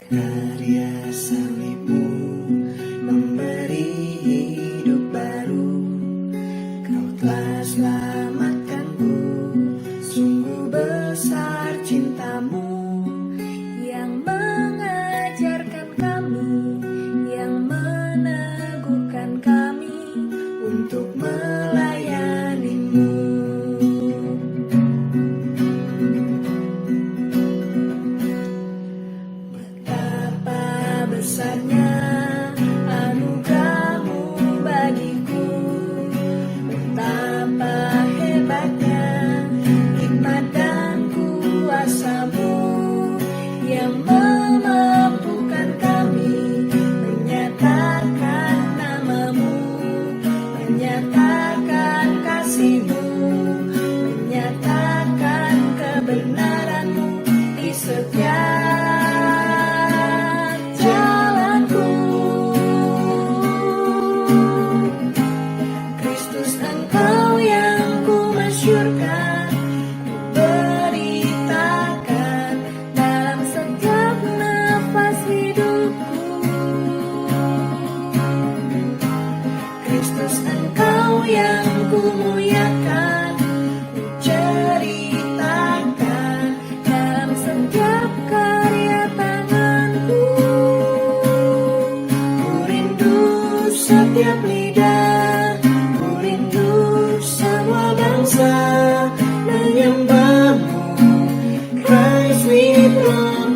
Karya salibmu memberi hidup baru. Kau telah selamatkanku, sungguh besar cintamu yang mengajarkan kami, yang meneguhkan kami untuk melayanimu. Betapa besarnya anugerahmu bagiku, betapa hebatnya hikmat dan kuasamu yang memampukan kami menyatakan namamu, menyatakan kasihmu, menyatakan kebenaranmu di setiap jalanku. Kristus, Engkau yang ku masyurkan, ku beritakan dalam setiap nafas hidupku. Kristus, Engkau yang ku muliakan, ku ceritakan dalam setiap karya tanganku. Ku rindu setiap lidah, ku rindu semua bangsa menyembahmu. Christ we proclaim,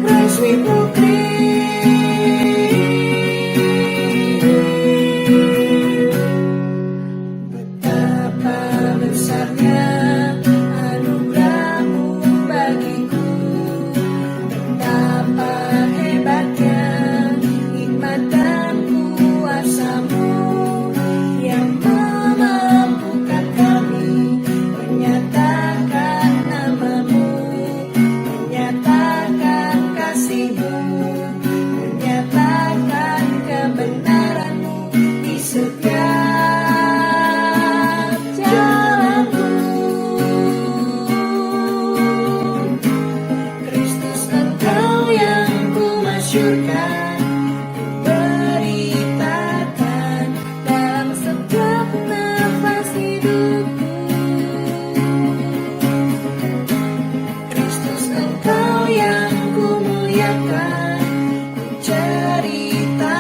Christ we proclaim. Betapa besarnya anugerahmu bagiku, betapa hebatnya hikmat dan kuasamu yang memampukan kami menyatakan namamu, menyatakan kasihmu, menyatakan kebenaranmu di setiap jalanku. Kristus, Engkau yang ku masyurkan, ku beritakan dalam setiap nafas hidupku. Kristus, Engkau yang ku muliakan, ku ceritakan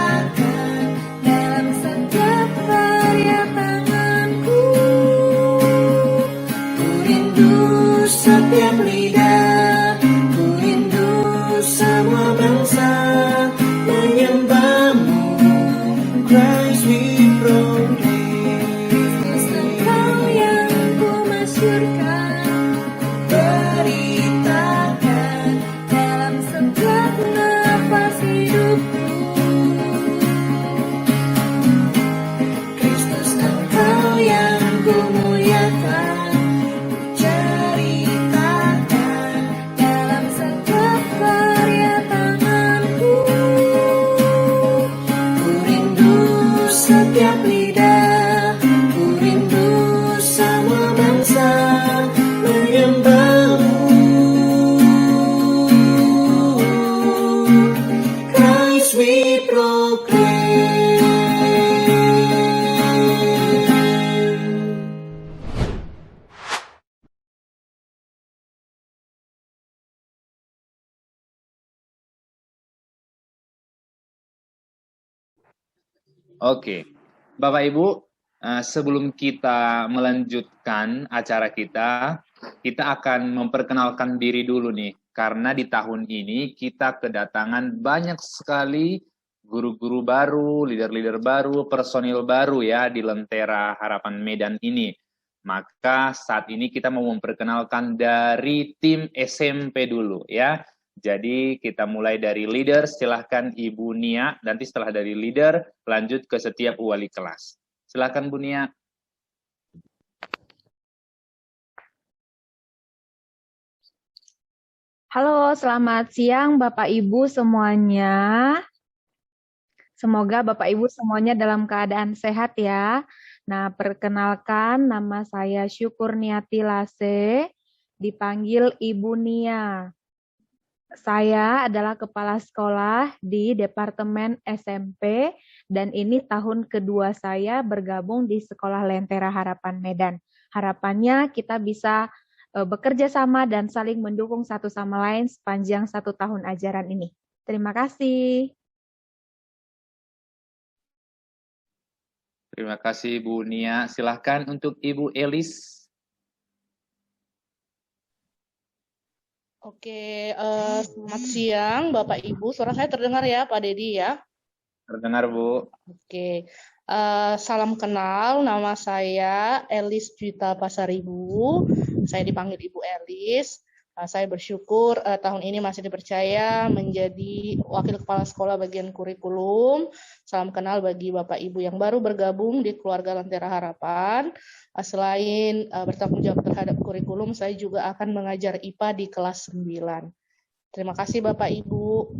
dalam setiap karya tanganku. Ku rindu setiap lidah, ku rindu semua bangsa menyembahmu. Christ we proclaim. Kristus, Engkau yang ku masyurkan, beritakan dalam setiap nafas hidupku. Kristus, Engkau yang ku muliakan, ku ceritakan dalam setiap karya tanganku. Ku rindu setiap lidah, ku rindu semua bangsa menyembahmu. Christ we proclaim. Oke, Bapak Ibu, sebelum kita melanjutkan acara kita akan memperkenalkan diri dulu nih, karena di tahun ini kita kedatangan banyak sekali guru-guru baru, leader-leader baru, personil baru ya di Lentera Harapan Medan ini. Maka saat ini kita mau memperkenalkan dari tim SMP dulu ya. Jadi kita mulai dari leader, silahkan Ibu Nia, nanti setelah dari leader lanjut ke setiap wali kelas. Silahkan Bu Nia. Halo, selamat siang Bapak Ibu semuanya. Semoga Bapak Ibu semuanya dalam keadaan sehat ya. Nah, perkenalkan nama saya Syukurniati Lase, dipanggil Ibu Nia. Saya adalah kepala sekolah di Departemen SMP dan ini tahun kedua saya bergabung di Sekolah Lentera Harapan Medan. Harapannya kita bisa bekerja sama dan saling mendukung satu sama lain sepanjang 1 tahun ajaran ini. Terima kasih. Terima kasih Bu Nia. Silahkan untuk Ibu Elis. Oke, selamat siang Bapak Ibu. Suara saya terdengar ya Pak Dedi ya? Terdengar Bu. Oke, salam kenal. Nama saya Elis Juwita Pasaribu. Saya dipanggil Ibu Elis. Saya bersyukur tahun ini masih dipercaya menjadi Wakil Kepala Sekolah bagian kurikulum. Salam kenal bagi Bapak Ibu yang baru bergabung di keluarga Lentera Harapan. Selain bertanggung jawab terhadap kurikulum, saya juga akan mengajar IPA di kelas 9. Terima kasih Bapak Ibu.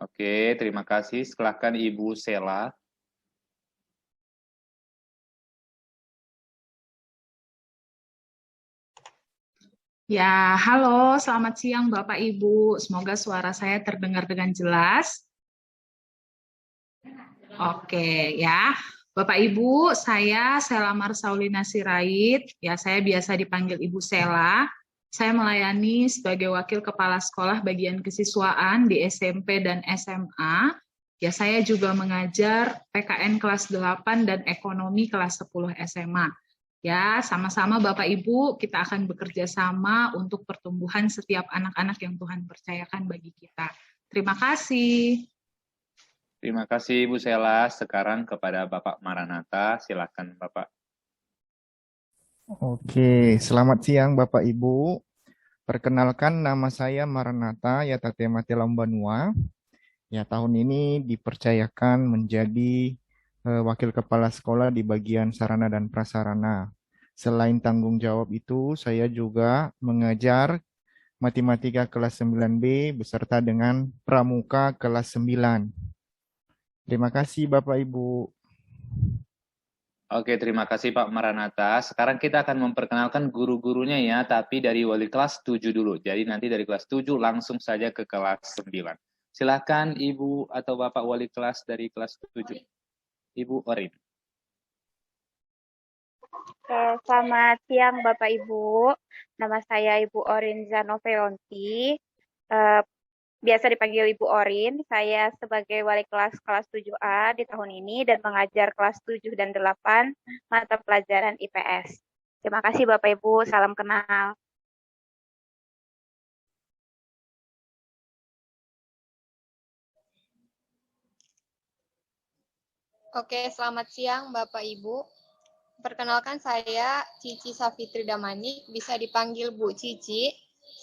Oke, terima kasih. Silahkan Ibu Sela. Ya, halo, selamat siang Bapak Ibu. Semoga suara saya terdengar dengan jelas. Oke, ya. Bapak Ibu, saya Sela Marsaulina Sirait. Ya, saya biasa dipanggil Ibu Sela. Saya melayani sebagai Wakil Kepala Sekolah bagian kesiswaan di SMP dan SMA. Ya, saya juga mengajar PKN kelas 8 dan ekonomi kelas 10 SMA. Ya, sama-sama Bapak Ibu, kita akan bekerja sama untuk pertumbuhan setiap anak-anak yang Tuhan percayakan bagi kita. Terima kasih. Terima kasih Bu Sela. Sekarang kepada Bapak Maranatha, silakan Bapak. Oke, selamat siang Bapak Ibu. Perkenalkan nama saya Maranatha Yatate Matelambanua. Ya, tahun ini dipercayakan menjadi Wakil Kepala Sekolah di bagian sarana dan prasarana. Selain tanggung jawab itu, saya juga mengajar matematika kelas 9B beserta dengan pramuka kelas 9. Terima kasih Bapak Ibu. Oke, terima kasih Pak Maranatha. Sekarang kita akan memperkenalkan guru-gurunya ya, tapi dari wali kelas 7 dulu. Jadi nanti dari kelas 7 langsung saja ke kelas 9. Silakan Ibu atau Bapak wali kelas dari kelas 7. Ibu Orin. Selamat siang Bapak Ibu. Nama saya Ibu Orin Zanoveonti. Biasa dipanggil Ibu Orin. Saya sebagai wali kelas 7A di tahun ini dan mengajar kelas 7 dan 8 mata pelajaran IPS. Terima kasih Bapak Ibu. Salam kenal. Oke, selamat siang Bapak Ibu. Perkenalkan saya Cici Safitri Damanik, bisa dipanggil Bu Cici.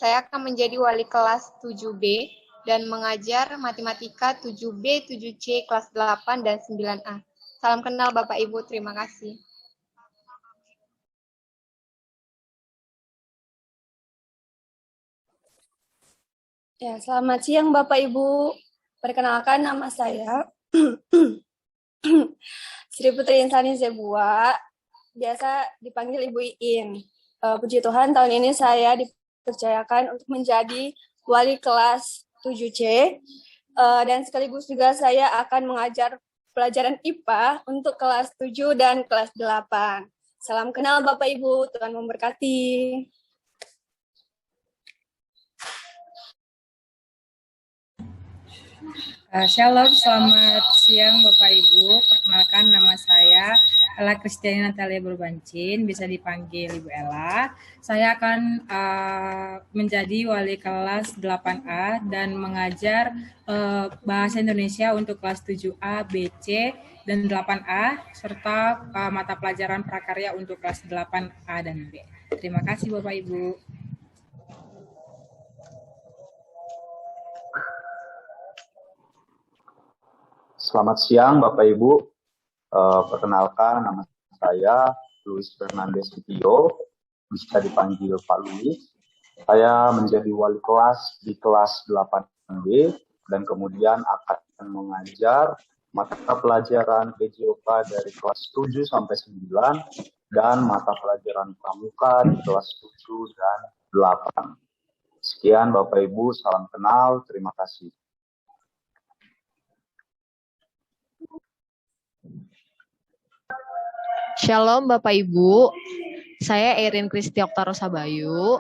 Saya akan menjadi wali kelas 7B dan mengajar matematika 7B, 7C, kelas 8 dan 9A. Salam kenal Bapak Ibu, terima kasih. Ya, selamat siang Bapak Ibu. Perkenalkan nama saya Sri Putri Insani Zebua, biasa dipanggil Ibu Iin. Puji Tuhan, tahun ini saya dipercayakan untuk menjadi wali kelas 7C, dan sekaligus juga saya akan mengajar pelajaran IPA untuk kelas 7 dan kelas 8. Salam kenal Bapak Ibu, Tuhan memberkati. Shalom, selamat siang Bapak Ibu. Perkenalkan nama saya Ella Kristiani Natalia Berbancin, bisa dipanggil Ibu Ella. Saya akan menjadi wali kelas 8A dan mengajar Bahasa Indonesia untuk kelas 7A, BC, dan 8A, serta mata pelajaran prakarya untuk kelas 8A dan B. Terima kasih Bapak Ibu. Selamat siang Bapak Ibu. Perkenalkan nama saya Luis Fernandez Sutio, bisa dipanggil Pak Luis. Saya menjadi wali kelas di kelas 8B dan kemudian akan mengajar mata pelajaran PJOK dari kelas 7 sampai 9, dan mata pelajaran pramuka di kelas 7 dan 8. Sekian Bapak Ibu, salam kenal, terima kasih. Shalom Bapak Ibu, saya Erin Kristi Oktarosa Bayu,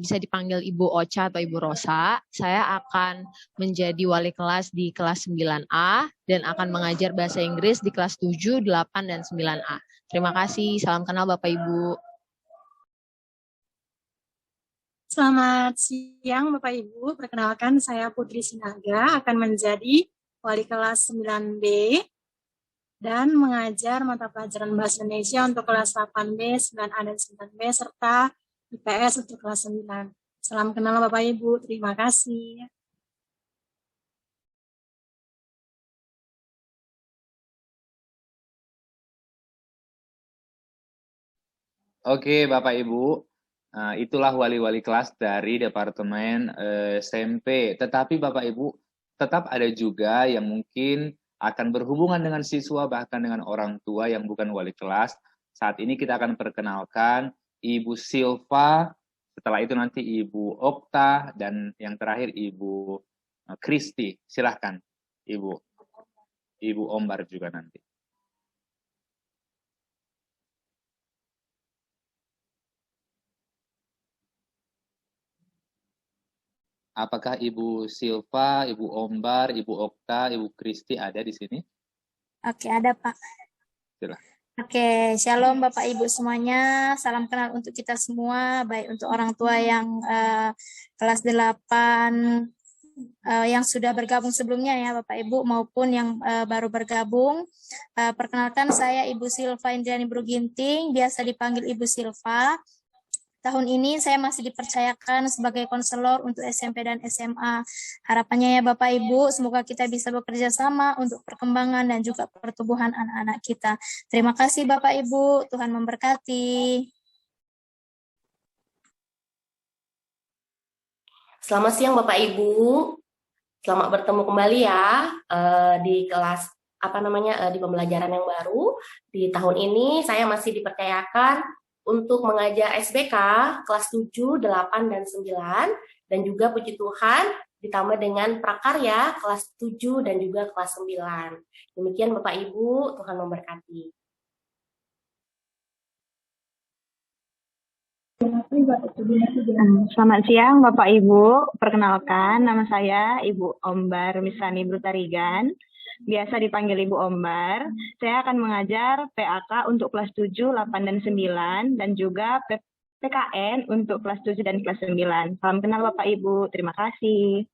bisa dipanggil Ibu Ocha atau Ibu Rosa. Saya akan menjadi wali kelas di kelas 9A dan akan mengajar bahasa Inggris di kelas 7, 8, dan 9A. Terima kasih, salam kenal Bapak Ibu. Selamat siang Bapak Ibu, perkenalkan saya Putri Sinaga akan menjadi wali kelas 9B dan mengajar mata pelajaran Bahasa Indonesia untuk kelas 8B, 9A, dan 9B, serta IPS untuk kelas 9. Salam kenal Bapak Ibu, terima kasih. Oke, Bapak Ibu, itulah wali-wali kelas dari Departemen SMP. Tetapi Bapak Ibu, tetap ada juga yang mungkin akan berhubungan dengan siswa, bahkan dengan orang tua yang bukan wali kelas. Saat ini kita akan perkenalkan Ibu Silva, setelah itu nanti Ibu Okta, dan yang terakhir Ibu Kristi. Silahkan, Ibu Ombar juga nanti. Apakah Ibu Silva, Ibu Ombar, Ibu Okta, Ibu Kristi ada di sini? Oke, ada Pak. Silahkan. Oke, shalom Bapak Ibu semuanya. Salam kenal untuk kita semua, baik untuk orang tua yang kelas 8 yang sudah bergabung sebelumnya ya Bapak Ibu, maupun yang baru bergabung. Perkenalkan saya Ibu Silva Indriani Bruginting, biasa dipanggil Ibu Silva. Tahun ini saya masih dipercayakan sebagai konselor untuk SMP dan SMA. Harapannya ya Bapak Ibu, semoga kita bisa bekerja sama untuk perkembangan dan juga pertumbuhan anak-anak kita. Terima kasih Bapak Ibu, Tuhan memberkati. Selamat siang Bapak Ibu, selamat bertemu kembali ya di kelas di pembelajaran yang baru. Di tahun ini saya masih dipercayakan untuk mengajar SBK kelas 7, 8, dan 9, dan juga puji Tuhan ditambah dengan prakarya kelas 7 dan juga kelas 9. Demikian Bapak Ibu, Tuhan memberkati. Selamat siang Bapak Ibu, perkenalkan nama saya Ibu Ombar Misani Brutarigan, biasa dipanggil Ibu Ombar. Saya akan mengajar PAK untuk kelas 7, 8, dan 9, dan juga PKN untuk kelas 7 dan kelas 9. Salam kenal Bapak Ibu, terima kasih.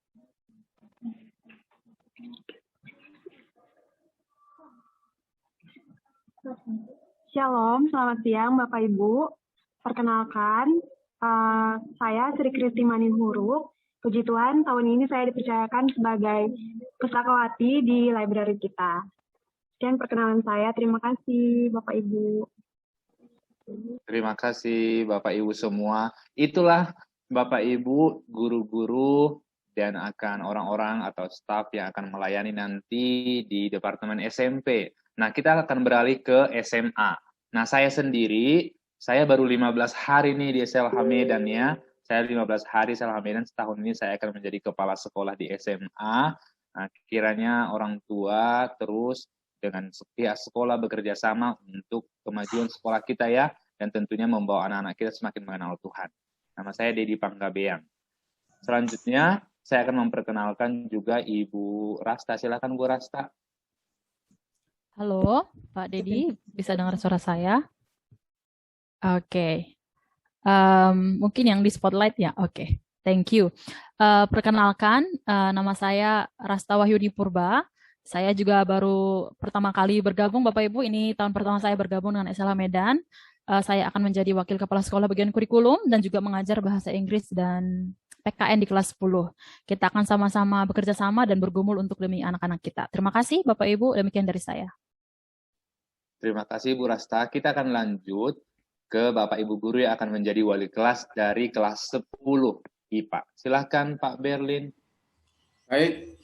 Shalom, selamat siang Bapak Ibu. Perkenalkan, saya Sri Kristi Manihuruk. Puji Tuhan, tahun ini saya dipercayakan sebagai pusakawati di library kita. Sekian perkenalan saya, terima kasih Bapak Ibu. Terima kasih Bapak Ibu semua. Itulah Bapak Ibu, guru-guru, dan akan orang-orang atau staf yang akan melayani nanti di Departemen SMP. Nah, kita akan beralih ke SMA. Nah, saya sendiri, saya baru 15 hari nih di SLH Medan ya. Saya 15 hari SLH Medan, setahun ini saya akan menjadi kepala sekolah di SMA. Nah, kiranya orang tua terus dengan pihak sekolah bekerja sama untuk kemajuan sekolah kita ya, dan tentunya membawa anak-anak kita semakin mengenal Tuhan. Nama saya Dedi Panggabean. Selanjutnya, saya akan memperkenalkan juga Ibu Rasta. Silakan Bu Rasta. Halo, Pak Dedi, bisa dengar suara saya? Oke. Mungkin yang di spotlight ya, oke. Thank you. Perkenalkan, nama saya Rasta Wahyudi Purba. Saya juga baru pertama kali bergabung, Bapak Ibu. Ini tahun pertama saya bergabung dengan SLH Medan. Saya akan menjadi wakil kepala sekolah bagian kurikulum dan juga mengajar bahasa Inggris dan PKN di kelas 10. Kita akan sama-sama bekerja sama dan bergumul untuk demi anak-anak kita. Terima kasih Bapak Ibu, demikian dari saya. Terima kasih Bu Rasta. Kita akan lanjut ke Bapak Ibu Guru yang akan menjadi wali kelas dari kelas 10 IPA. Silahkan Pak Berlin. Baik,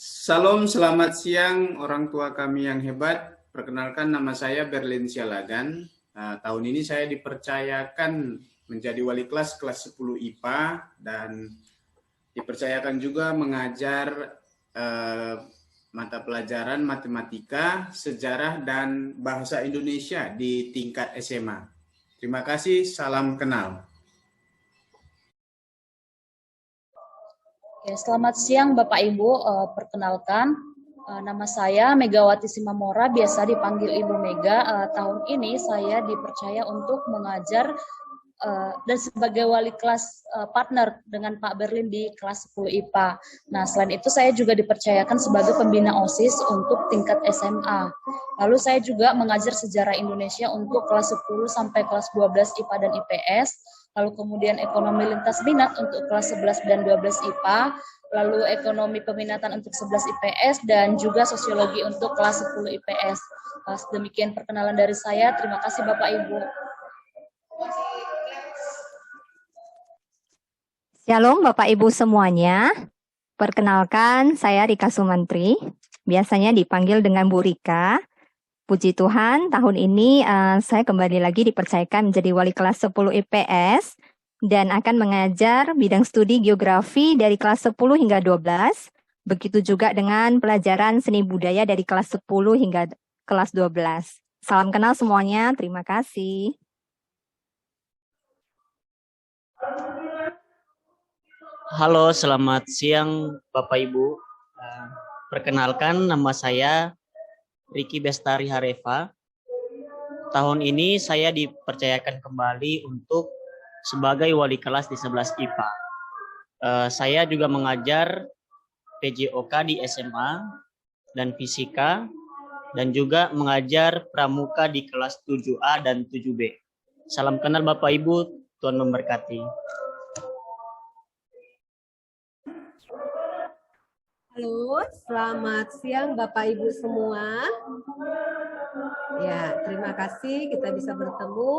Salam, selamat siang orang tua kami yang hebat. Perkenalkan nama saya Berlin Sialagan. Tahun ini saya dipercayakan menjadi wali kelas 10 IPA dan dipercayakan juga mengajar mata pelajaran matematika, sejarah, dan bahasa Indonesia di tingkat SMA. Terima kasih, salam kenal. Oke, selamat siang Bapak Ibu, perkenalkan nama saya Megawati Simamora, biasa dipanggil Ibu Mega. Tahun ini saya dipercaya untuk mengajar dan sebagai wali kelas partner dengan Pak Berlin di kelas 10 IPA. Nah, selain itu saya juga dipercayakan sebagai pembina OSIS untuk tingkat SMA. Lalu saya juga mengajar sejarah Indonesia untuk kelas 10 sampai kelas 12 IPA dan IPS. Lalu kemudian ekonomi lintas minat untuk kelas 11 dan 12 IPA, lalu ekonomi peminatan untuk 11 IPS, dan juga sosiologi untuk kelas 10 IPS. Demikian perkenalan dari saya. Terima kasih Bapak Ibu. Shalom Bapak Ibu semuanya. Perkenalkan saya Rika Sumantri, biasanya dipanggil dengan Bu Rika. Puji Tuhan, tahun ini saya kembali lagi dipercayakan menjadi wali kelas 10 IPS dan akan mengajar bidang studi geografi dari kelas 10 hingga 12. Begitu juga dengan pelajaran seni budaya dari kelas 10 hingga kelas 12. Salam kenal semuanya, terima kasih. Halo, selamat siang Bapak Ibu. Perkenalkan nama saya Riki Bestari Hareva. Tahun ini saya dipercayakan kembali untuk sebagai wali kelas di 11 IPA. Saya juga mengajar PJOK di SMA dan fisika, dan juga mengajar pramuka di kelas 7A dan 7B. Salam kenal Bapak Ibu, Tuhan memberkati. Halo, selamat siang Bapak Ibu semua. Ya, terima kasih kita bisa bertemu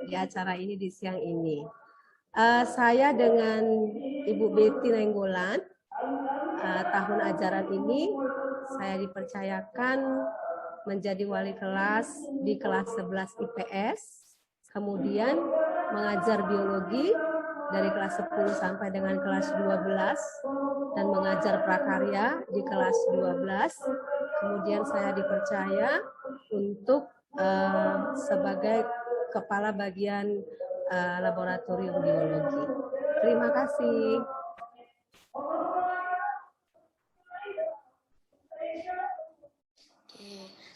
di acara ini di siang ini. Saya dengan Ibu Betty Nenggolan, tahun ajaran ini saya dipercayakan menjadi wali kelas di kelas 11 IPS, kemudian mengajar biologi dari kelas 10 sampai dengan kelas 12 dan mengajar prakarya di kelas 12. Kemudian saya dipercaya untuk sebagai kepala bagian laboratorium biologi. Terima kasih.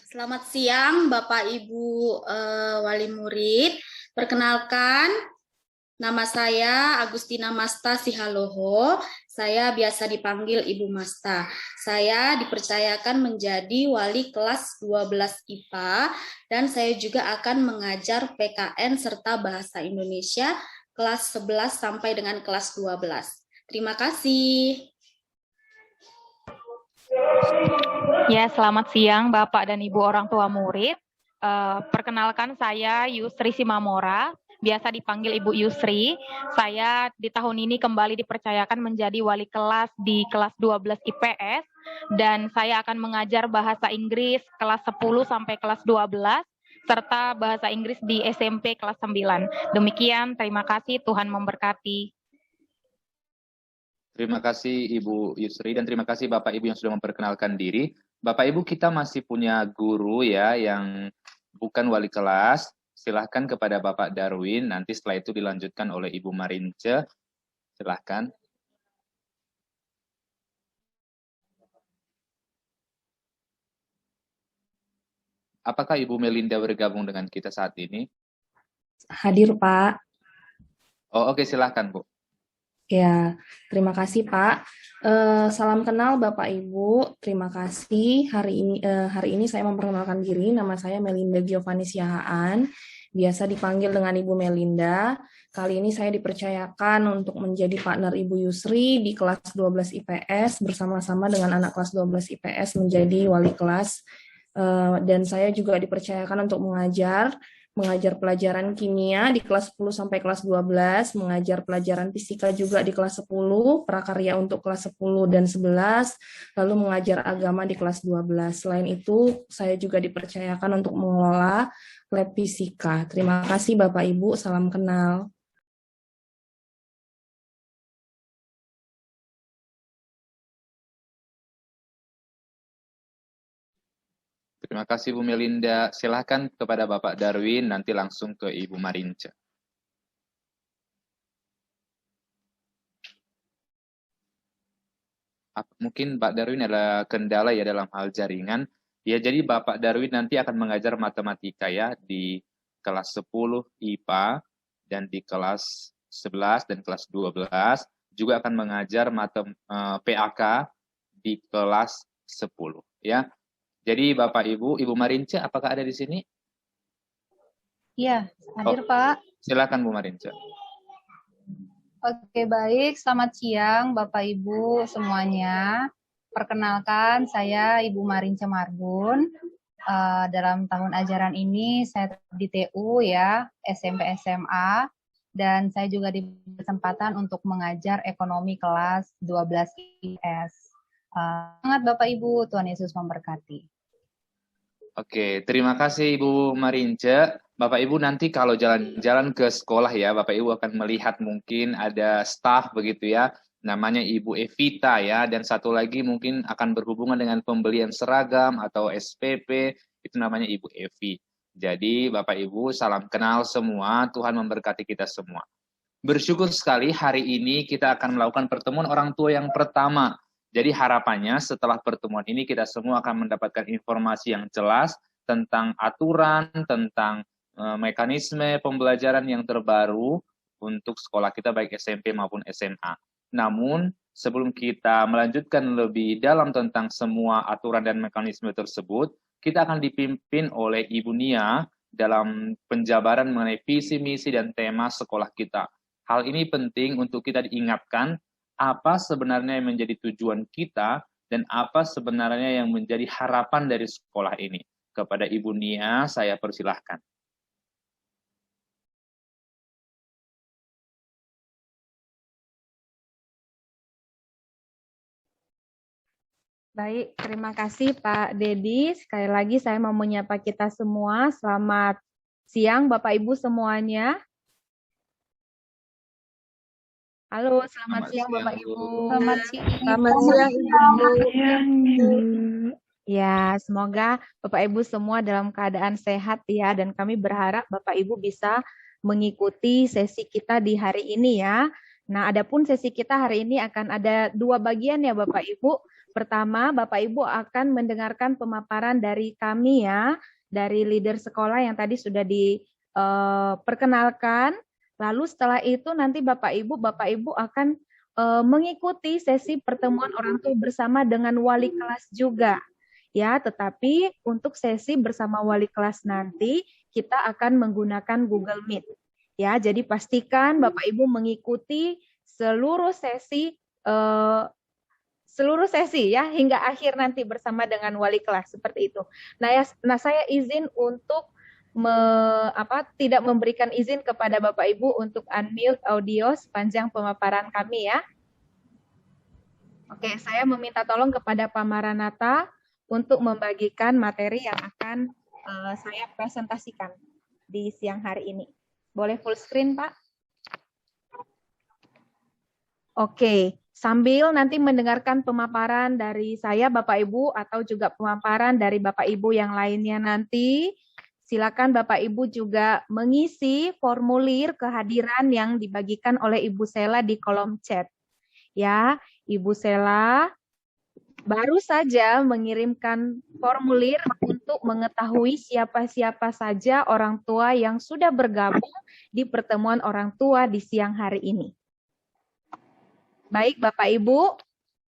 Selamat siang Bapak Ibu wali murid. Perkenalkan, nama saya Agustina Masta Sihaloho. Saya biasa dipanggil Ibu Masta. Saya dipercayakan menjadi wali kelas 12 IPA dan saya juga akan mengajar PKN serta Bahasa Indonesia kelas 11 sampai dengan kelas 12. Terima kasih. Ya, selamat siang Bapak dan Ibu orang tua murid. Perkenalkan saya Yusri Simamora, biasa dipanggil Ibu Yusri. Saya di tahun ini kembali dipercayakan menjadi wali kelas di kelas 12 IPS dan saya akan mengajar bahasa Inggris kelas 10 sampai kelas 12 serta bahasa Inggris di SMP kelas 9. Demikian, terima kasih, Tuhan memberkati. Terima kasih Ibu Yusri dan terima kasih Bapak Ibu yang sudah memperkenalkan diri. Bapak Ibu, kita masih punya guru ya yang bukan wali kelas. Silahkan kepada Bapak Darwin, nanti setelah itu dilanjutkan oleh Ibu Marince. Silahkan. Apakah Ibu Melinda bergabung dengan kita saat ini? Hadir, Pak. Oh, oke, silahkan, Bu. Ya, terima kasih, Pak. Salam kenal Bapak Ibu. Terima kasih. Hari ini saya memperkenalkan diri. Nama saya Melinda Giovanni Siahaan. Biasa dipanggil dengan Ibu Melinda. Kali ini saya dipercayakan untuk menjadi partner Ibu Yusri di kelas 12 IPS bersama-sama dengan anak kelas 12 IPS menjadi wali kelas Dan saya juga dipercayakan untuk mengajar pelajaran kimia di kelas 10 sampai kelas 12, mengajar pelajaran fisika juga di kelas 10, prakarya untuk kelas 10 dan 11, lalu mengajar agama di kelas 12. Selain itu, saya juga dipercayakan untuk mengelola lab fisika. Terima kasih Bapak Ibu, salam kenal. Terima kasih Bu Melinda. Silahkan kepada Bapak Darwin, nanti langsung ke Ibu Marince. Mungkin Pak Darwin ada kendala ya dalam hal jaringan. Ya, jadi Bapak Darwin nanti akan mengajar matematika ya di kelas 10 IPA dan di kelas 11 dan kelas 12. Juga akan mengajar PAK di kelas 10 ya. Jadi Bapak Ibu, Ibu Marince apakah ada di sini? Iya, hadir Pak. Silakan Bu Marince. Oke, baik. Selamat siang Bapak Ibu semuanya. Perkenalkan, saya Ibu Marince Marbun. Dalam tahun ajaran ini saya di TU ya, SMP SMA, dan saya juga diberi kesempatan untuk mengajar ekonomi kelas 12 IPS. Semangat Bapak Ibu, Tuhan Yesus memberkati. Oke, terima kasih Ibu Marince. Bapak Ibu nanti kalau jalan-jalan ke sekolah ya, Bapak Ibu akan melihat mungkin ada staf begitu ya, namanya Ibu Evita ya, dan satu lagi mungkin akan berhubungan dengan pembelian seragam atau SPP, itu namanya Ibu Evi. Jadi Bapak Ibu salam kenal semua, Tuhan memberkati kita semua. Bersyukur sekali hari ini kita akan melakukan pertemuan orang tua yang pertama. Jadi harapannya setelah pertemuan ini kita semua akan mendapatkan informasi yang jelas tentang aturan, tentang mekanisme pembelajaran yang terbaru untuk sekolah kita baik SMP maupun SMA. Namun sebelum kita melanjutkan lebih dalam tentang semua aturan dan mekanisme tersebut, kita akan dipimpin oleh Ibu Nia dalam penjabaran mengenai visi, misi, dan tema sekolah kita. Hal ini penting untuk kita diingatkan apa sebenarnya yang menjadi tujuan kita dan apa sebenarnya yang menjadi harapan dari sekolah ini. Kepada Ibu Nia, saya persilahkan. Baik, terima kasih Pak Dedi. Sekali lagi saya mau menyapa kita semua. Selamat siang Bapak Ibu semuanya. Halo, selamat siang Bapak Ibu. Selamat siang. Selamat siang Ibu. Ya, semoga Bapak Ibu semua dalam keadaan sehat ya, dan kami berharap Bapak Ibu bisa mengikuti sesi kita di hari ini ya. Nah, adapun sesi kita hari ini akan ada 2 bagian ya Bapak Ibu. Pertama, Bapak Ibu akan mendengarkan pemaparan dari kami ya, dari leader sekolah yang tadi sudah diperkenalkan. Lalu setelah itu nanti Bapak Ibu akan mengikuti sesi pertemuan orang tua bersama dengan wali kelas juga. Ya, tetapi untuk sesi bersama wali kelas nanti kita akan menggunakan Google Meet. Ya, jadi pastikan Bapak Ibu mengikuti seluruh sesi ya hingga akhir nanti bersama dengan wali kelas seperti itu. Nah, saya izin untuk tidak memberikan izin kepada Bapak Ibu untuk unmute audio sepanjang pemaparan kami ya. Oke, saya meminta tolong kepada Pak Maranatha untuk membagikan materi yang akan saya presentasikan di siang hari ini. Boleh full screen, Pak? Oke, sambil nanti mendengarkan pemaparan dari saya Bapak Ibu atau juga pemaparan dari Bapak Ibu yang lainnya nanti, silakan Bapak Ibu juga mengisi formulir kehadiran yang dibagikan oleh Ibu Sela di kolom chat. Ya, Ibu Sela baru saja mengirimkan formulir untuk mengetahui siapa-siapa saja orang tua yang sudah bergabung di pertemuan orang tua di siang hari ini. Baik Bapak Ibu,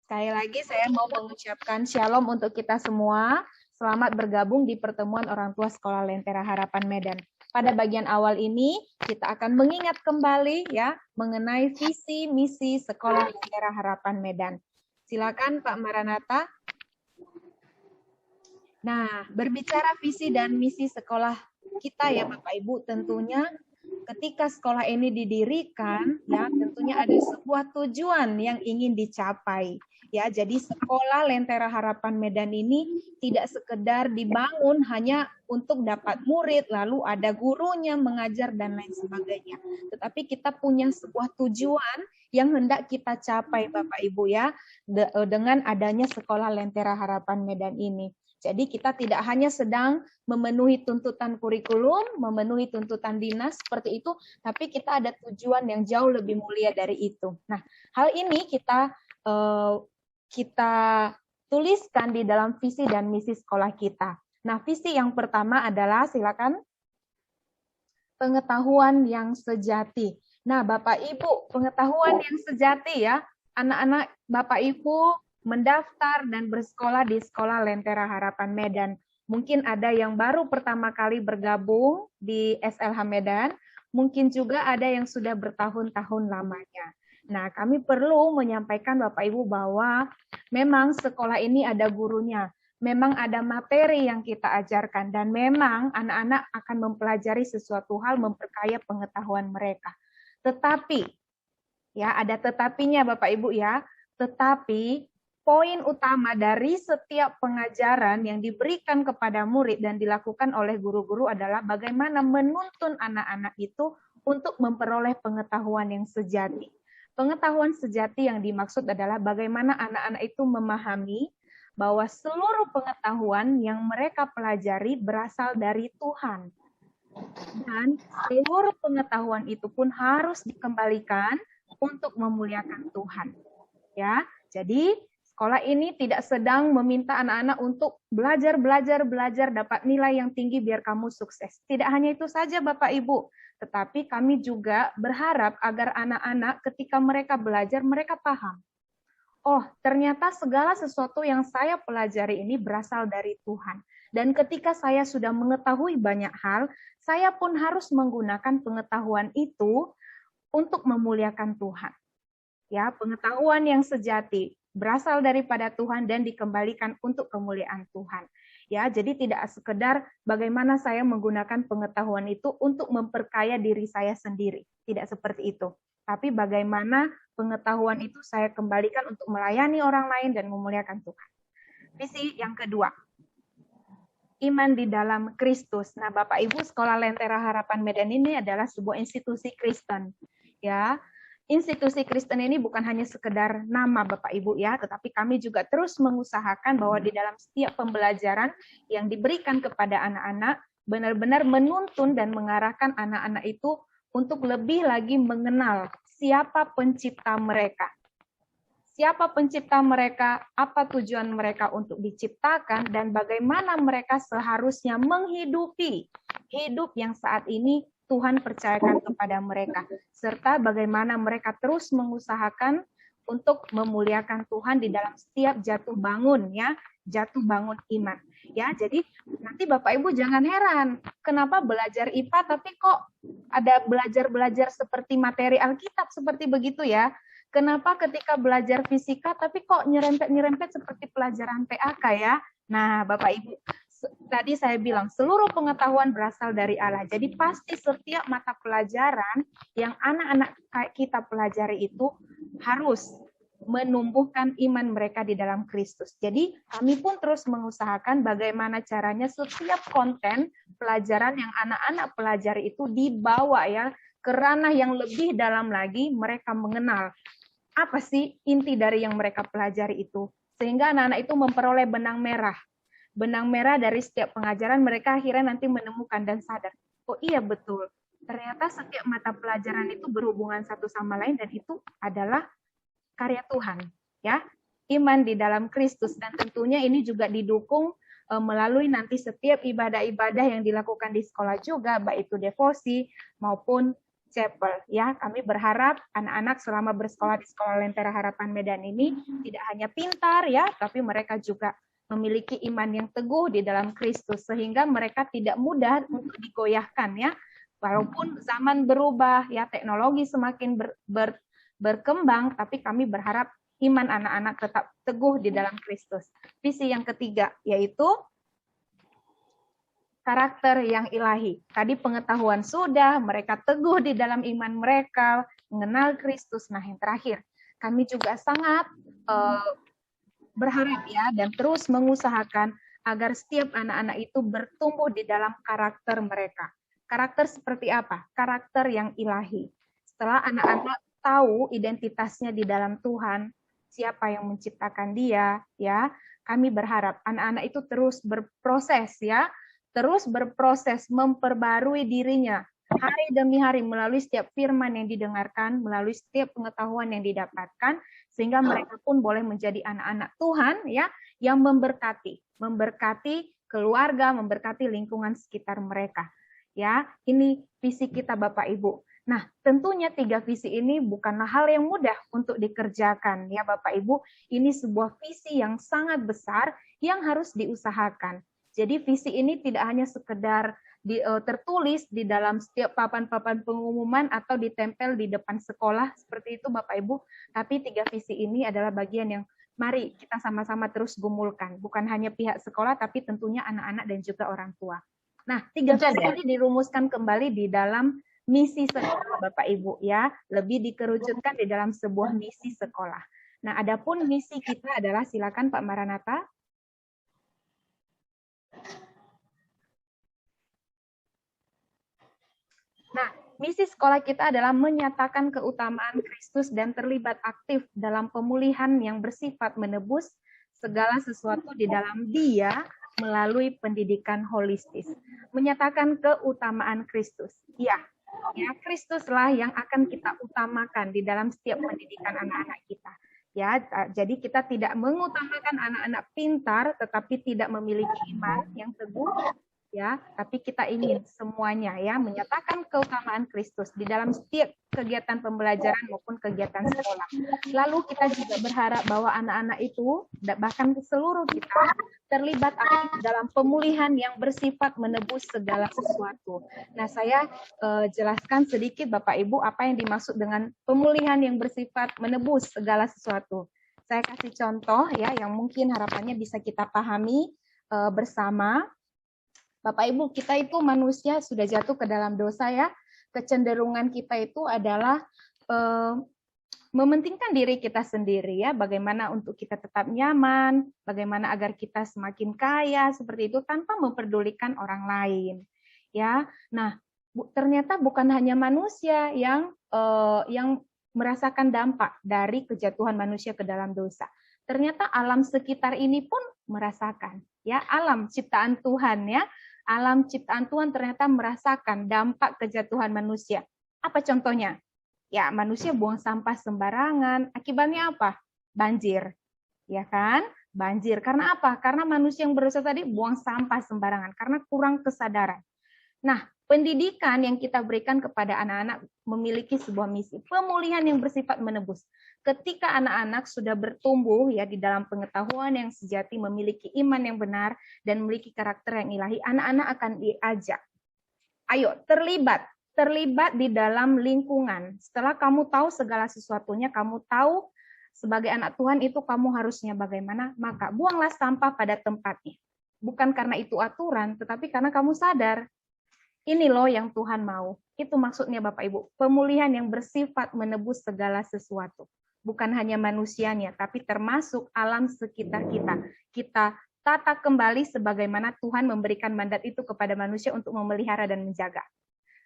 sekali lagi saya mau mengucapkan shalom untuk kita semua. Selamat bergabung di pertemuan orang tua Sekolah Lentera Harapan Medan. Pada bagian awal ini kita akan mengingat kembali ya mengenai visi misi Sekolah Lentera Harapan Medan. Silakan Pak Maranatha. Nah, berbicara visi dan misi sekolah kita ya Bapak Ibu, tentunya ketika sekolah ini didirikan, ya tentunya ada sebuah tujuan yang ingin dicapai. Ya, jadi sekolah Lentera Harapan Medan ini tidak sekedar dibangun hanya untuk dapat murid, lalu ada gurunya mengajar dan lain sebagainya. Tetapi kita punya sebuah tujuan yang hendak kita capai Bapak Ibu ya, dengan adanya sekolah Lentera Harapan Medan ini. Jadi kita tidak hanya sedang memenuhi tuntutan kurikulum, memenuhi tuntutan dinas seperti itu, tapi kita ada tujuan yang jauh lebih mulia dari itu. Nah, hal ini kita tuliskan di dalam visi dan misi sekolah kita. Nah, visi yang pertama adalah, silakan, pengetahuan yang sejati. Nah, Bapak Ibu, pengetahuan yang sejati ya, anak-anak Bapak Ibu mendaftar dan bersekolah di Sekolah Lentera Harapan Medan. Mungkin ada yang baru pertama kali bergabung di SLH Medan, mungkin juga ada yang sudah bertahun-tahun lamanya. Nah, kami perlu menyampaikan Bapak Ibu bahwa memang sekolah ini ada gurunya, memang ada materi yang kita ajarkan, dan memang anak-anak akan mempelajari sesuatu hal, memperkaya pengetahuan mereka. Tetapi, ya ada tetapinya Bapak Ibu ya, tetapi poin utama dari setiap pengajaran yang diberikan kepada murid dan dilakukan oleh guru-guru adalah bagaimana menuntun anak-anak itu untuk memperoleh pengetahuan yang sejati. Pengetahuan sejati yang dimaksud adalah bagaimana anak-anak itu memahami bahwa seluruh pengetahuan yang mereka pelajari berasal dari Tuhan. Dan seluruh pengetahuan itu pun harus dikembalikan untuk memuliakan Tuhan. Ya, jadi sekolah ini tidak sedang meminta anak-anak untuk belajar dapat nilai yang tinggi biar kamu sukses. Tidak hanya itu saja Bapak Ibu, tetapi kami juga berharap agar anak-anak ketika mereka belajar, mereka paham. Oh, ternyata segala sesuatu yang saya pelajari ini berasal dari Tuhan. Dan ketika saya sudah mengetahui banyak hal, saya pun harus menggunakan pengetahuan itu untuk memuliakan Tuhan. Ya, pengetahuan yang sejati berasal daripada Tuhan dan dikembalikan untuk kemuliaan Tuhan. Ya, jadi tidak sekedar bagaimana saya menggunakan pengetahuan itu untuk memperkaya diri saya sendiri. Tidak seperti itu. Tapi bagaimana pengetahuan itu saya kembalikan untuk melayani orang lain dan memuliakan Tuhan. Visi yang kedua, iman di dalam Kristus. Nah, Bapak Ibu, Sekolah Lentera Harapan Medan ini adalah sebuah institusi Kristen. Ya, institusi Kristen ini bukan hanya sekedar nama Bapak Ibu ya, tetapi kami juga terus mengusahakan bahwa di dalam setiap pembelajaran yang diberikan kepada anak-anak, benar-benar menuntun dan mengarahkan anak-anak itu untuk lebih lagi mengenal siapa pencipta mereka. Siapa pencipta mereka, apa tujuan mereka untuk diciptakan, dan bagaimana mereka seharusnya menghidupi hidup yang saat ini Tuhan percayakan kepada mereka, serta bagaimana mereka terus mengusahakan untuk memuliakan Tuhan di dalam setiap jatuh bangun ya, jatuh bangun iman. Ya, jadi nanti Bapak Ibu jangan heran, kenapa belajar IPA tapi kok ada belajar-belajar seperti materi Alkitab seperti begitu ya? Kenapa ketika belajar fisika tapi kok nyerempet-nyerempet seperti pelajaran PAK ya? Nah, Bapak Ibu, tadi saya bilang seluruh pengetahuan berasal dari Allah. Jadi pasti setiap mata pelajaran yang anak-anak kita pelajari itu harus menumbuhkan iman mereka di dalam Kristus. Jadi kami pun terus mengusahakan bagaimana caranya setiap konten pelajaran yang anak-anak pelajari itu dibawa ya ke ranah yang lebih dalam lagi, mereka mengenal apa sih inti dari yang mereka pelajari itu. Sehingga anak-anak itu memperoleh benang merah. Benang merah dari setiap pengajaran, mereka akhirnya nanti menemukan dan sadar, oh iya betul, ternyata setiap mata pelajaran itu berhubungan satu sama lain dan itu adalah karya Tuhan, ya, iman di dalam Kristus, dan tentunya ini juga didukung melalui nanti setiap ibadah-ibadah yang dilakukan di sekolah juga, baik itu devosi maupun chapel, ya. Kami berharap anak-anak selama bersekolah di Sekolah Lentera Harapan Medan ini tidak hanya pintar, ya, tapi mereka juga memiliki iman yang teguh di dalam Kristus, sehingga mereka tidak mudah untuk digoyahkan, ya. Walaupun zaman berubah, ya, teknologi semakin berkembang, tapi kami berharap iman anak-anak tetap teguh di dalam Kristus. Visi yang ketiga, yaitu karakter yang ilahi. Tadi pengetahuan sudah, mereka teguh di dalam iman mereka, mengenal Kristus. Nah, yang terakhir, kami juga sangat berharap ya dan terus mengusahakan agar setiap anak-anak itu bertumbuh di dalam karakter mereka. Karakter seperti apa? Karakter yang ilahi. Setelah anak-anak tahu identitasnya di dalam Tuhan, siapa yang menciptakan dia, ya, kami berharap anak-anak itu terus berproses ya, terus berproses memperbarui dirinya hari demi hari melalui setiap firman yang didengarkan, melalui setiap pengetahuan yang didapatkan, sehingga mereka pun boleh menjadi anak-anak Tuhan ya, yang memberkati keluarga, memberkati lingkungan sekitar mereka. Ya, ini visi kita Bapak Ibu. Nah, tentunya 3 visi ini bukanlah hal yang mudah untuk dikerjakan ya Bapak Ibu. Ini sebuah visi yang sangat besar yang harus diusahakan. Jadi visi ini tidak hanya sekedar tertulis di dalam setiap papan-papan pengumuman atau ditempel di depan sekolah seperti itu Bapak Ibu, tapi 3 visi ini adalah bagian yang mari kita sama-sama terus gumulkan, bukan hanya pihak sekolah tapi tentunya anak-anak dan juga orang tua. Nah, 3 visi ini dirumuskan kembali di dalam misi sekolah Bapak Ibu ya, lebih dikerucutkan di dalam sebuah misi sekolah. Nah, adapun misi kita adalah, silakan Pak Maranatha. Nah, misi sekolah kita adalah menyatakan keutamaan Kristus dan terlibat aktif dalam pemulihan yang bersifat menebus segala sesuatu di dalam Dia melalui pendidikan holistis. Menyatakan keutamaan Kristus. Ya, Kristuslah yang akan kita utamakan di dalam setiap pendidikan anak-anak kita. Ya, jadi kita tidak mengutamakan anak-anak pintar tetapi tidak memiliki iman yang teguh. Ya, tapi kita ingin semuanya ya menyatakan keutamaan Kristus di dalam setiap kegiatan pembelajaran maupun kegiatan sekolah. Lalu kita juga berharap bahwa anak-anak itu bahkan seluruh kita terlibat aktif dalam pemulihan yang bersifat menebus segala sesuatu. Nah, saya jelaskan sedikit Bapak Ibu apa yang dimaksud dengan pemulihan yang bersifat menebus segala sesuatu. Saya kasih contoh ya yang mungkin harapannya bisa kita pahami bersama. Bapak Ibu, kita itu manusia sudah jatuh ke dalam dosa ya. Kecenderungan kita itu adalah mementingkan diri kita sendiri ya. Bagaimana untuk kita tetap nyaman, bagaimana agar kita semakin kaya seperti itu tanpa memperdulikan orang lain. Ya, nah ternyata bukan hanya manusia yang merasakan dampak dari kejatuhan manusia ke dalam dosa. Ternyata alam sekitar ini pun merasakan ya, alam ciptaan Tuhan ya. Alam ciptaan Tuhan ternyata merasakan dampak kejatuhan manusia. Apa contohnya? Ya, manusia buang sampah sembarangan. Akibatnya apa? Banjir. Ya kan? Banjir. Karena apa? Karena manusia yang berdosa tadi buang sampah sembarangan. Karena kurang kesadaran. Nah, pendidikan yang kita berikan kepada anak-anak memiliki sebuah misi. Pemulihan yang bersifat menebus. Ketika anak-anak sudah bertumbuh ya di dalam pengetahuan yang sejati, memiliki iman yang benar dan memiliki karakter yang ilahi, anak-anak akan diajak. Ayo terlibat di dalam lingkungan. Setelah kamu tahu segala sesuatunya, kamu tahu sebagai anak Tuhan itu kamu harusnya bagaimana, maka buanglah sampah pada tempatnya. Bukan karena itu aturan, tetapi karena kamu sadar ini loh yang Tuhan mau. Itu maksudnya Bapak Ibu, pemulihan yang bersifat menebus segala sesuatu. Bukan hanya manusianya, tapi termasuk alam sekitar kita. Kita tata kembali sebagaimana Tuhan memberikan mandat itu kepada manusia untuk memelihara dan menjaga.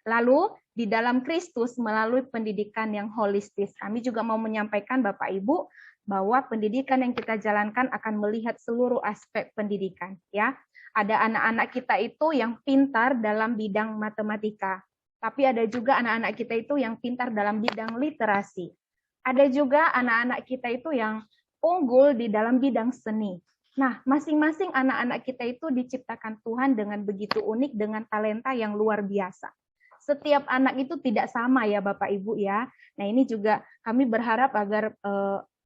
Lalu, di dalam Kristus melalui pendidikan yang holistis, kami juga mau menyampaikan Bapak Ibu, bahwa pendidikan yang kita jalankan akan melihat seluruh aspek pendidikan. Ya, ada anak-anak kita itu yang pintar dalam bidang matematika, tapi ada juga anak-anak kita itu yang pintar dalam bidang literasi. Ada juga anak-anak kita itu yang unggul di dalam bidang seni. Nah, masing-masing anak-anak kita itu diciptakan Tuhan dengan begitu unik, dengan talenta yang luar biasa. Setiap anak itu tidak sama ya Bapak Ibu ya. Nah, ini juga kami berharap agar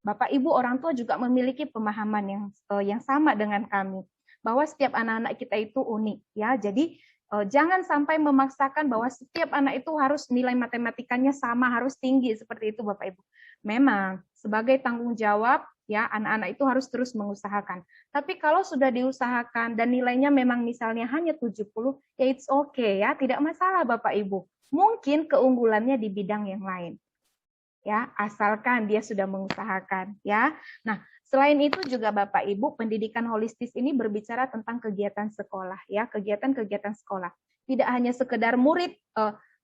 Bapak Ibu orang tua juga memiliki pemahaman yang sama dengan kami. Bahwa setiap anak-anak kita itu unik ya. Jadi jangan sampai memaksakan bahwa setiap anak itu harus nilai matematikanya sama, harus tinggi seperti itu Bapak Ibu. Memang sebagai tanggung jawab ya, anak-anak itu harus terus mengusahakan. Tapi kalau sudah diusahakan dan nilainya memang misalnya hanya 70, ya it's okay ya, tidak masalah Bapak Ibu. Mungkin keunggulannya di bidang yang lain. Ya, asalkan dia sudah mengusahakan, ya. Nah, selain itu juga Bapak Ibu, pendidikan holistis ini berbicara tentang kegiatan sekolah, ya, kegiatan-kegiatan sekolah. Tidak hanya sekedar murid,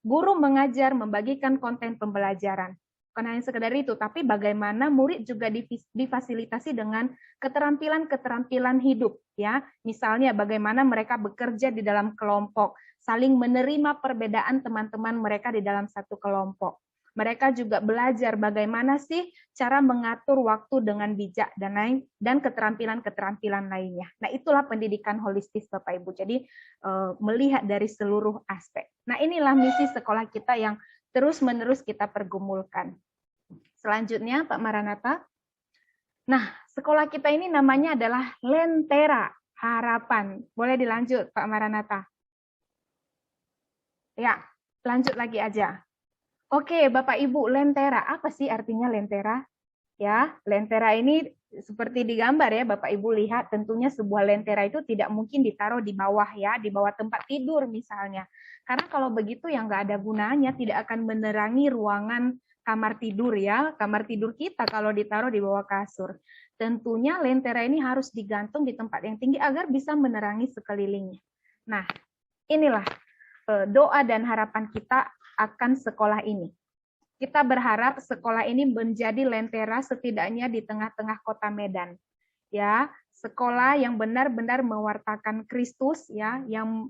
guru mengajar, membagikan konten pembelajaran. Bukan hanya sekedar itu, tapi bagaimana murid juga difasilitasi dengan keterampilan-keterampilan hidup, ya. Misalnya bagaimana mereka bekerja di dalam kelompok, saling menerima perbedaan teman-teman mereka di dalam satu kelompok. Mereka juga belajar bagaimana sih cara mengatur waktu dengan bijak dan keterampilan-keterampilan lainnya. Nah, itulah pendidikan holistis Bapak Ibu. Jadi melihat dari seluruh aspek. Nah, inilah misi sekolah kita yang terus-menerus kita pergumulkan. Selanjutnya, Pak Maranatha. Nah, sekolah kita ini namanya adalah Lentera Harapan. Boleh dilanjut, Pak Maranatha? Ya, lanjut lagi aja. Oke, Bapak Ibu, Lentera. Apa sih artinya Lentera? Ya, Lentera ini seperti digambar ya, Bapak Ibu lihat, tentunya sebuah lentera itu tidak mungkin ditaruh di bawah ya, di bawah tempat tidur misalnya. Karena kalau begitu ya nggak ada gunanya, tidak akan menerangi ruangan kamar tidur ya, kamar tidur kita kalau ditaruh di bawah kasur. Tentunya lentera ini harus digantung di tempat yang tinggi agar bisa menerangi sekelilingnya. Nah, inilah doa dan harapan kita akan sekolah ini. Kita berharap sekolah ini menjadi lentera setidaknya di tengah-tengah kota Medan. Ya, sekolah yang benar-benar mewartakan Kristus ya, yang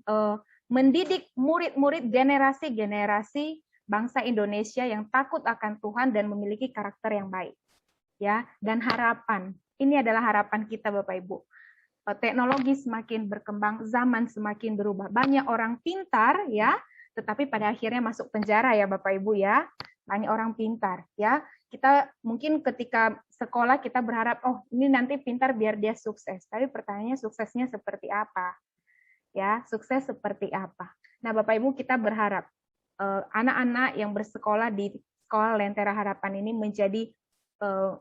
mendidik murid-murid generasi-generasi bangsa Indonesia yang takut akan Tuhan dan memiliki karakter yang baik. Ya, dan harapan. Ini adalah harapan kita Bapak Ibu. Teknologi semakin berkembang, zaman semakin berubah. Banyak orang pintar ya, tetapi pada akhirnya masuk penjara ya Bapak Ibu ya. Banyak orang pintar ya. Kita mungkin ketika sekolah kita berharap oh ini nanti pintar biar dia sukses. Tapi pertanyaannya suksesnya seperti apa? Ya, sukses seperti apa? Nah, Bapak Ibu kita berharap anak-anak yang bersekolah di sekolah Lentera Harapan ini menjadi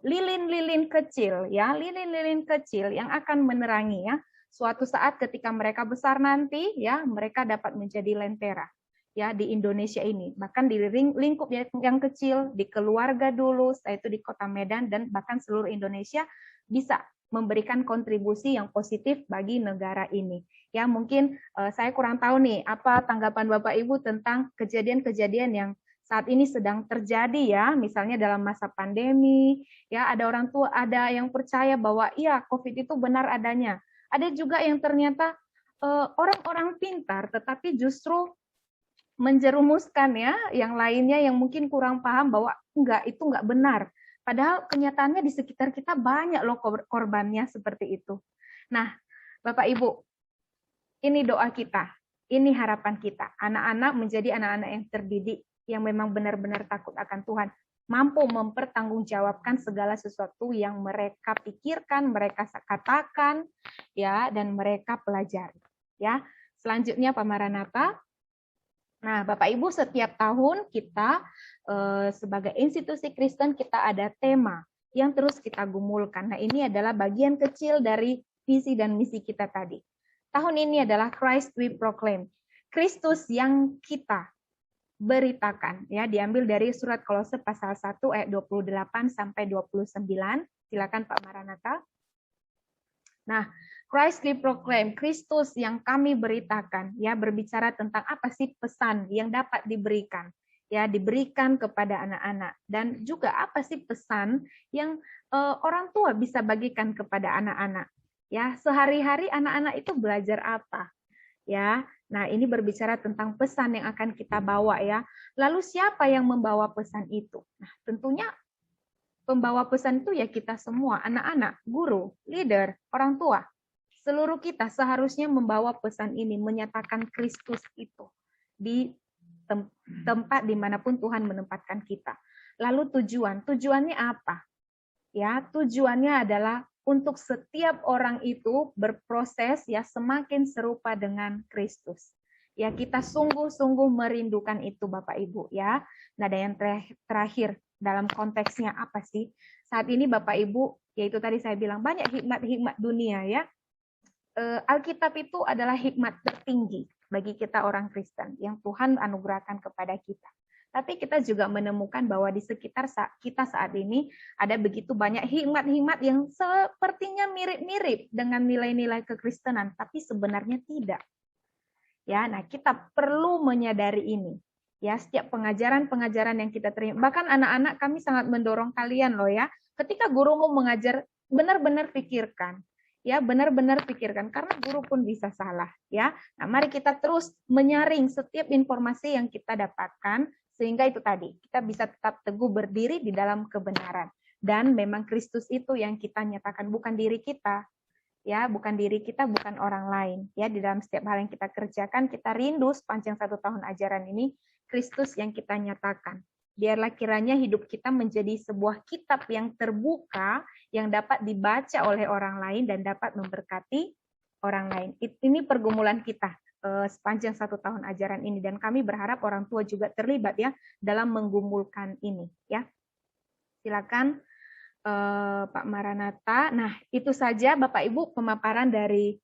lilin-lilin kecil ya, lilin-lilin kecil yang akan menerangi ya. Suatu saat ketika mereka besar nanti ya, mereka dapat menjadi lentera. Ya, di Indonesia ini, bahkan di lingkup yang kecil, di keluarga dulu, setelah itu di kota Medan, dan bahkan seluruh Indonesia bisa memberikan kontribusi yang positif bagi negara ini. Ya, mungkin saya kurang tahu nih, apa tanggapan Bapak Ibu tentang kejadian-kejadian yang saat ini sedang terjadi ya, misalnya dalam masa pandemi, ya ada orang tua, ada yang percaya bahwa iya COVID itu benar adanya. Ada juga yang ternyata orang-orang pintar, tetapi justru menjerumuskan ya, yang lainnya yang mungkin kurang paham bahwa itu enggak benar. Padahal kenyataannya di sekitar kita banyak loh korbannya seperti itu. Nah, Bapak Ibu, ini doa kita, ini harapan kita. Anak-anak menjadi anak-anak yang terdidik, yang memang benar-benar takut akan Tuhan, mampu mempertanggungjawabkan segala sesuatu yang mereka pikirkan, mereka katakan, ya, dan mereka pelajari. Ya, selanjutnya Pak Maranatha. Nah, Bapak Ibu, setiap tahun kita sebagai institusi Kristen kita ada tema yang terus kita gumulkan. Nah, ini adalah bagian kecil dari visi dan misi kita tadi. Tahun ini adalah Christ we proclaim. Kristus yang kita beritakan, ya, diambil dari surat Kolose pasal 1 ayat 28 sampai 29. Silakan Pak Maranatha. Nah, Christ we proclaim, Kristus yang kami beritakan, ya, berbicara tentang apa sih pesan yang dapat diberikan, ya, diberikan kepada anak-anak, dan juga apa sih pesan yang orang tua bisa bagikan kepada anak-anak, ya, sehari-hari anak-anak itu belajar apa, ya. Nah, ini berbicara tentang pesan yang akan kita bawa, ya. Lalu siapa yang membawa pesan itu? Nah, tentunya pembawa pesan itu ya kita semua, anak-anak, guru, leader, orang tua. Seluruh kita seharusnya membawa pesan ini, menyatakan Kristus itu di tempat dimanapun Tuhan menempatkan kita. Lalu tujuannya apa? Ya, tujuannya adalah untuk setiap orang itu berproses ya semakin serupa dengan Kristus. Ya, kita sungguh-sungguh merindukan itu Bapak Ibu ya. Nah, dan yang terakhir dalam konteksnya apa sih? Saat ini Bapak Ibu Yaitu tadi saya bilang banyak hikmat-hikmat dunia ya. Alkitab itu adalah hikmat tertinggi bagi kita orang Kristen yang Tuhan anugerahkan kepada kita. Tapi kita juga menemukan bahwa di sekitar kita saat ini ada begitu banyak hikmat-hikmat yang sepertinya mirip-mirip dengan nilai-nilai kekristenan, tapi sebenarnya tidak. Ya, nah kita perlu menyadari ini. Ya, setiap pengajaran-pengajaran yang kita terima, bahkan anak-anak kami sangat mendorong kalian loh ya, ketika gurumu mengajar benar-benar pikirkan. Ya, benar-benar pikirkan karena guru pun bisa salah ya. Nah, mari kita terus menyaring setiap informasi yang kita dapatkan sehingga itu tadi kita bisa tetap teguh berdiri di dalam kebenaran. Dan memang Kristus itu yang kita nyatakan, bukan diri kita. Ya, bukan diri kita, bukan orang lain. Ya, di dalam setiap hal yang kita kerjakan, kita rindu sepanjang 1 tahun ajaran ini Kristus yang kita nyatakan. Biarlah kiranya hidup kita menjadi sebuah kitab yang terbuka, yang dapat dibaca oleh orang lain dan dapat memberkati orang lain. Ini pergumulan kita sepanjang 1 tahun ajaran ini, dan kami berharap orang tua juga terlibat ya dalam menggumulkan ini. Ya, silakan Pak Maranatha. Nah, itu saja Bapak Ibu pemaparan dari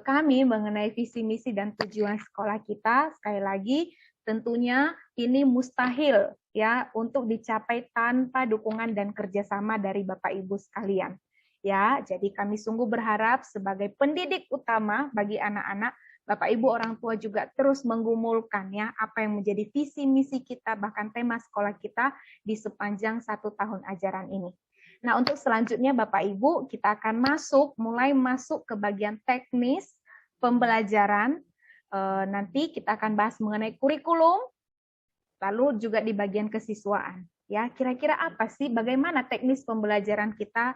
kami mengenai visi misi dan tujuan sekolah kita. Sekali lagi, tentunya ini mustahil ya untuk dicapai tanpa dukungan dan kerjasama dari Bapak Ibu sekalian. Ya, jadi kami sungguh berharap sebagai pendidik utama bagi anak-anak, Bapak Ibu orang tua juga terus menggumulkan ya apa yang menjadi visi misi kita, bahkan tema sekolah kita di sepanjang 1 tahun ajaran ini. Nah, untuk selanjutnya Bapak Ibu kita akan mulai masuk ke bagian teknis pembelajaran. Nanti kita akan bahas mengenai kurikulum, lalu juga di bagian kesiswaan. Ya, kira-kira apa sih, bagaimana teknis pembelajaran kita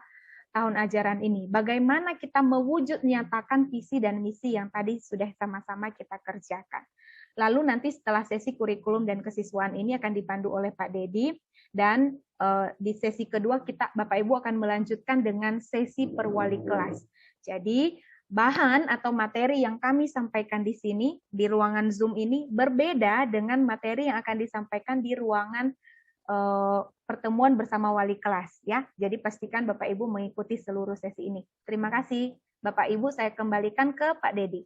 tahun ajaran ini? Bagaimana kita mewujud nyatakan visi dan misi yang tadi sudah sama-sama kita kerjakan. Lalu nanti setelah sesi kurikulum dan kesiswaan ini akan dipandu oleh Pak Dedi, dan di sesi kedua kita Bapak Ibu akan melanjutkan dengan sesi perwali kelas. Jadi bahan atau materi yang kami sampaikan di sini, di ruangan Zoom ini, berbeda dengan materi yang akan disampaikan di ruangan pertemuan bersama wali kelas. Ya, jadi pastikan Bapak Ibu mengikuti seluruh sesi ini. Terima kasih. Bapak Ibu, saya kembalikan ke Pak Dedi.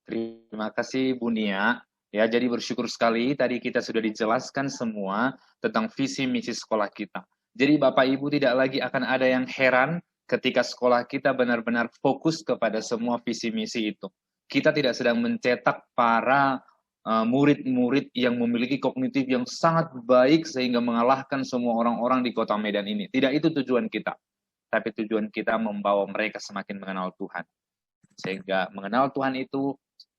Terima kasih Bu Nia. Ya, jadi bersyukur sekali tadi kita sudah dijelaskan semua tentang visi misi sekolah kita. Jadi Bapak Ibu tidak lagi akan ada yang heran ketika sekolah kita benar-benar fokus kepada semua visi misi itu. Kita tidak sedang mencetak para murid-murid yang memiliki kognitif yang sangat baik sehingga mengalahkan semua orang-orang di kota Medan ini. Tidak itu tujuan kita. Tapi tujuan kita membawa mereka semakin mengenal Tuhan. Sehingga mengenal Tuhan itu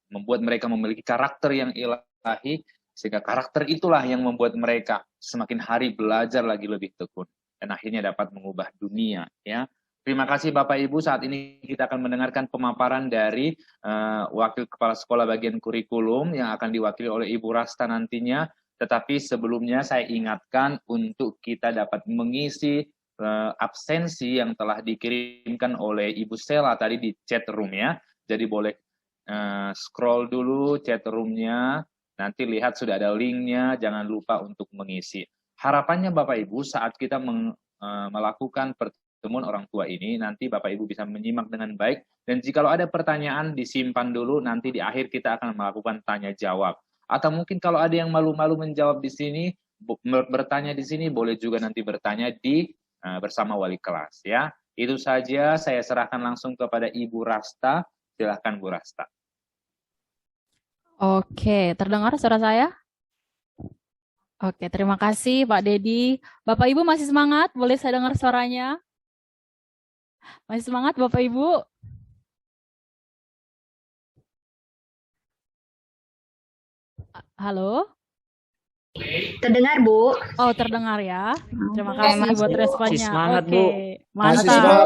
membuat mereka memiliki karakter yang ilahi, sehingga karakter itulah yang membuat mereka semakin hari belajar lagi lebih tekun dan akhirnya dapat mengubah dunia. Ya, terima kasih Bapak Ibu. Saat ini kita akan mendengarkan pemaparan dari Wakil Kepala Sekolah Bagian Kurikulum yang akan diwakili oleh Ibu Rasta nantinya. Tetapi sebelumnya saya ingatkan untuk kita dapat mengisi absensi yang telah dikirimkan oleh Ibu Sela tadi di chat room ya. Jadi boleh scroll dulu chat roomnya, nanti lihat sudah ada linknya, jangan lupa untuk mengisi. Harapannya Bapak Ibu saat kita melakukan pertemuan orang tua ini, nanti Bapak Ibu bisa menyimak dengan baik, dan jika ada pertanyaan disimpan dulu, nanti di akhir kita akan melakukan tanya jawab. Atau mungkin kalau ada yang malu-malu menjawab di sini, bertanya di sini, boleh juga nanti bertanya di bersama wali kelas ya. Itu saja, saya serahkan langsung kepada Ibu Rasta. Silakan Bu Rasta. Oke, terdengar suara saya? Oke, terima kasih Pak Dedi. Bapak Ibu masih semangat? Boleh saya dengar suaranya? Masih semangat Bapak Ibu? Halo? Terdengar Bu? Oh, terdengar ya. Terima kasih buat responnya. Semangat Oke, Bu. mantap.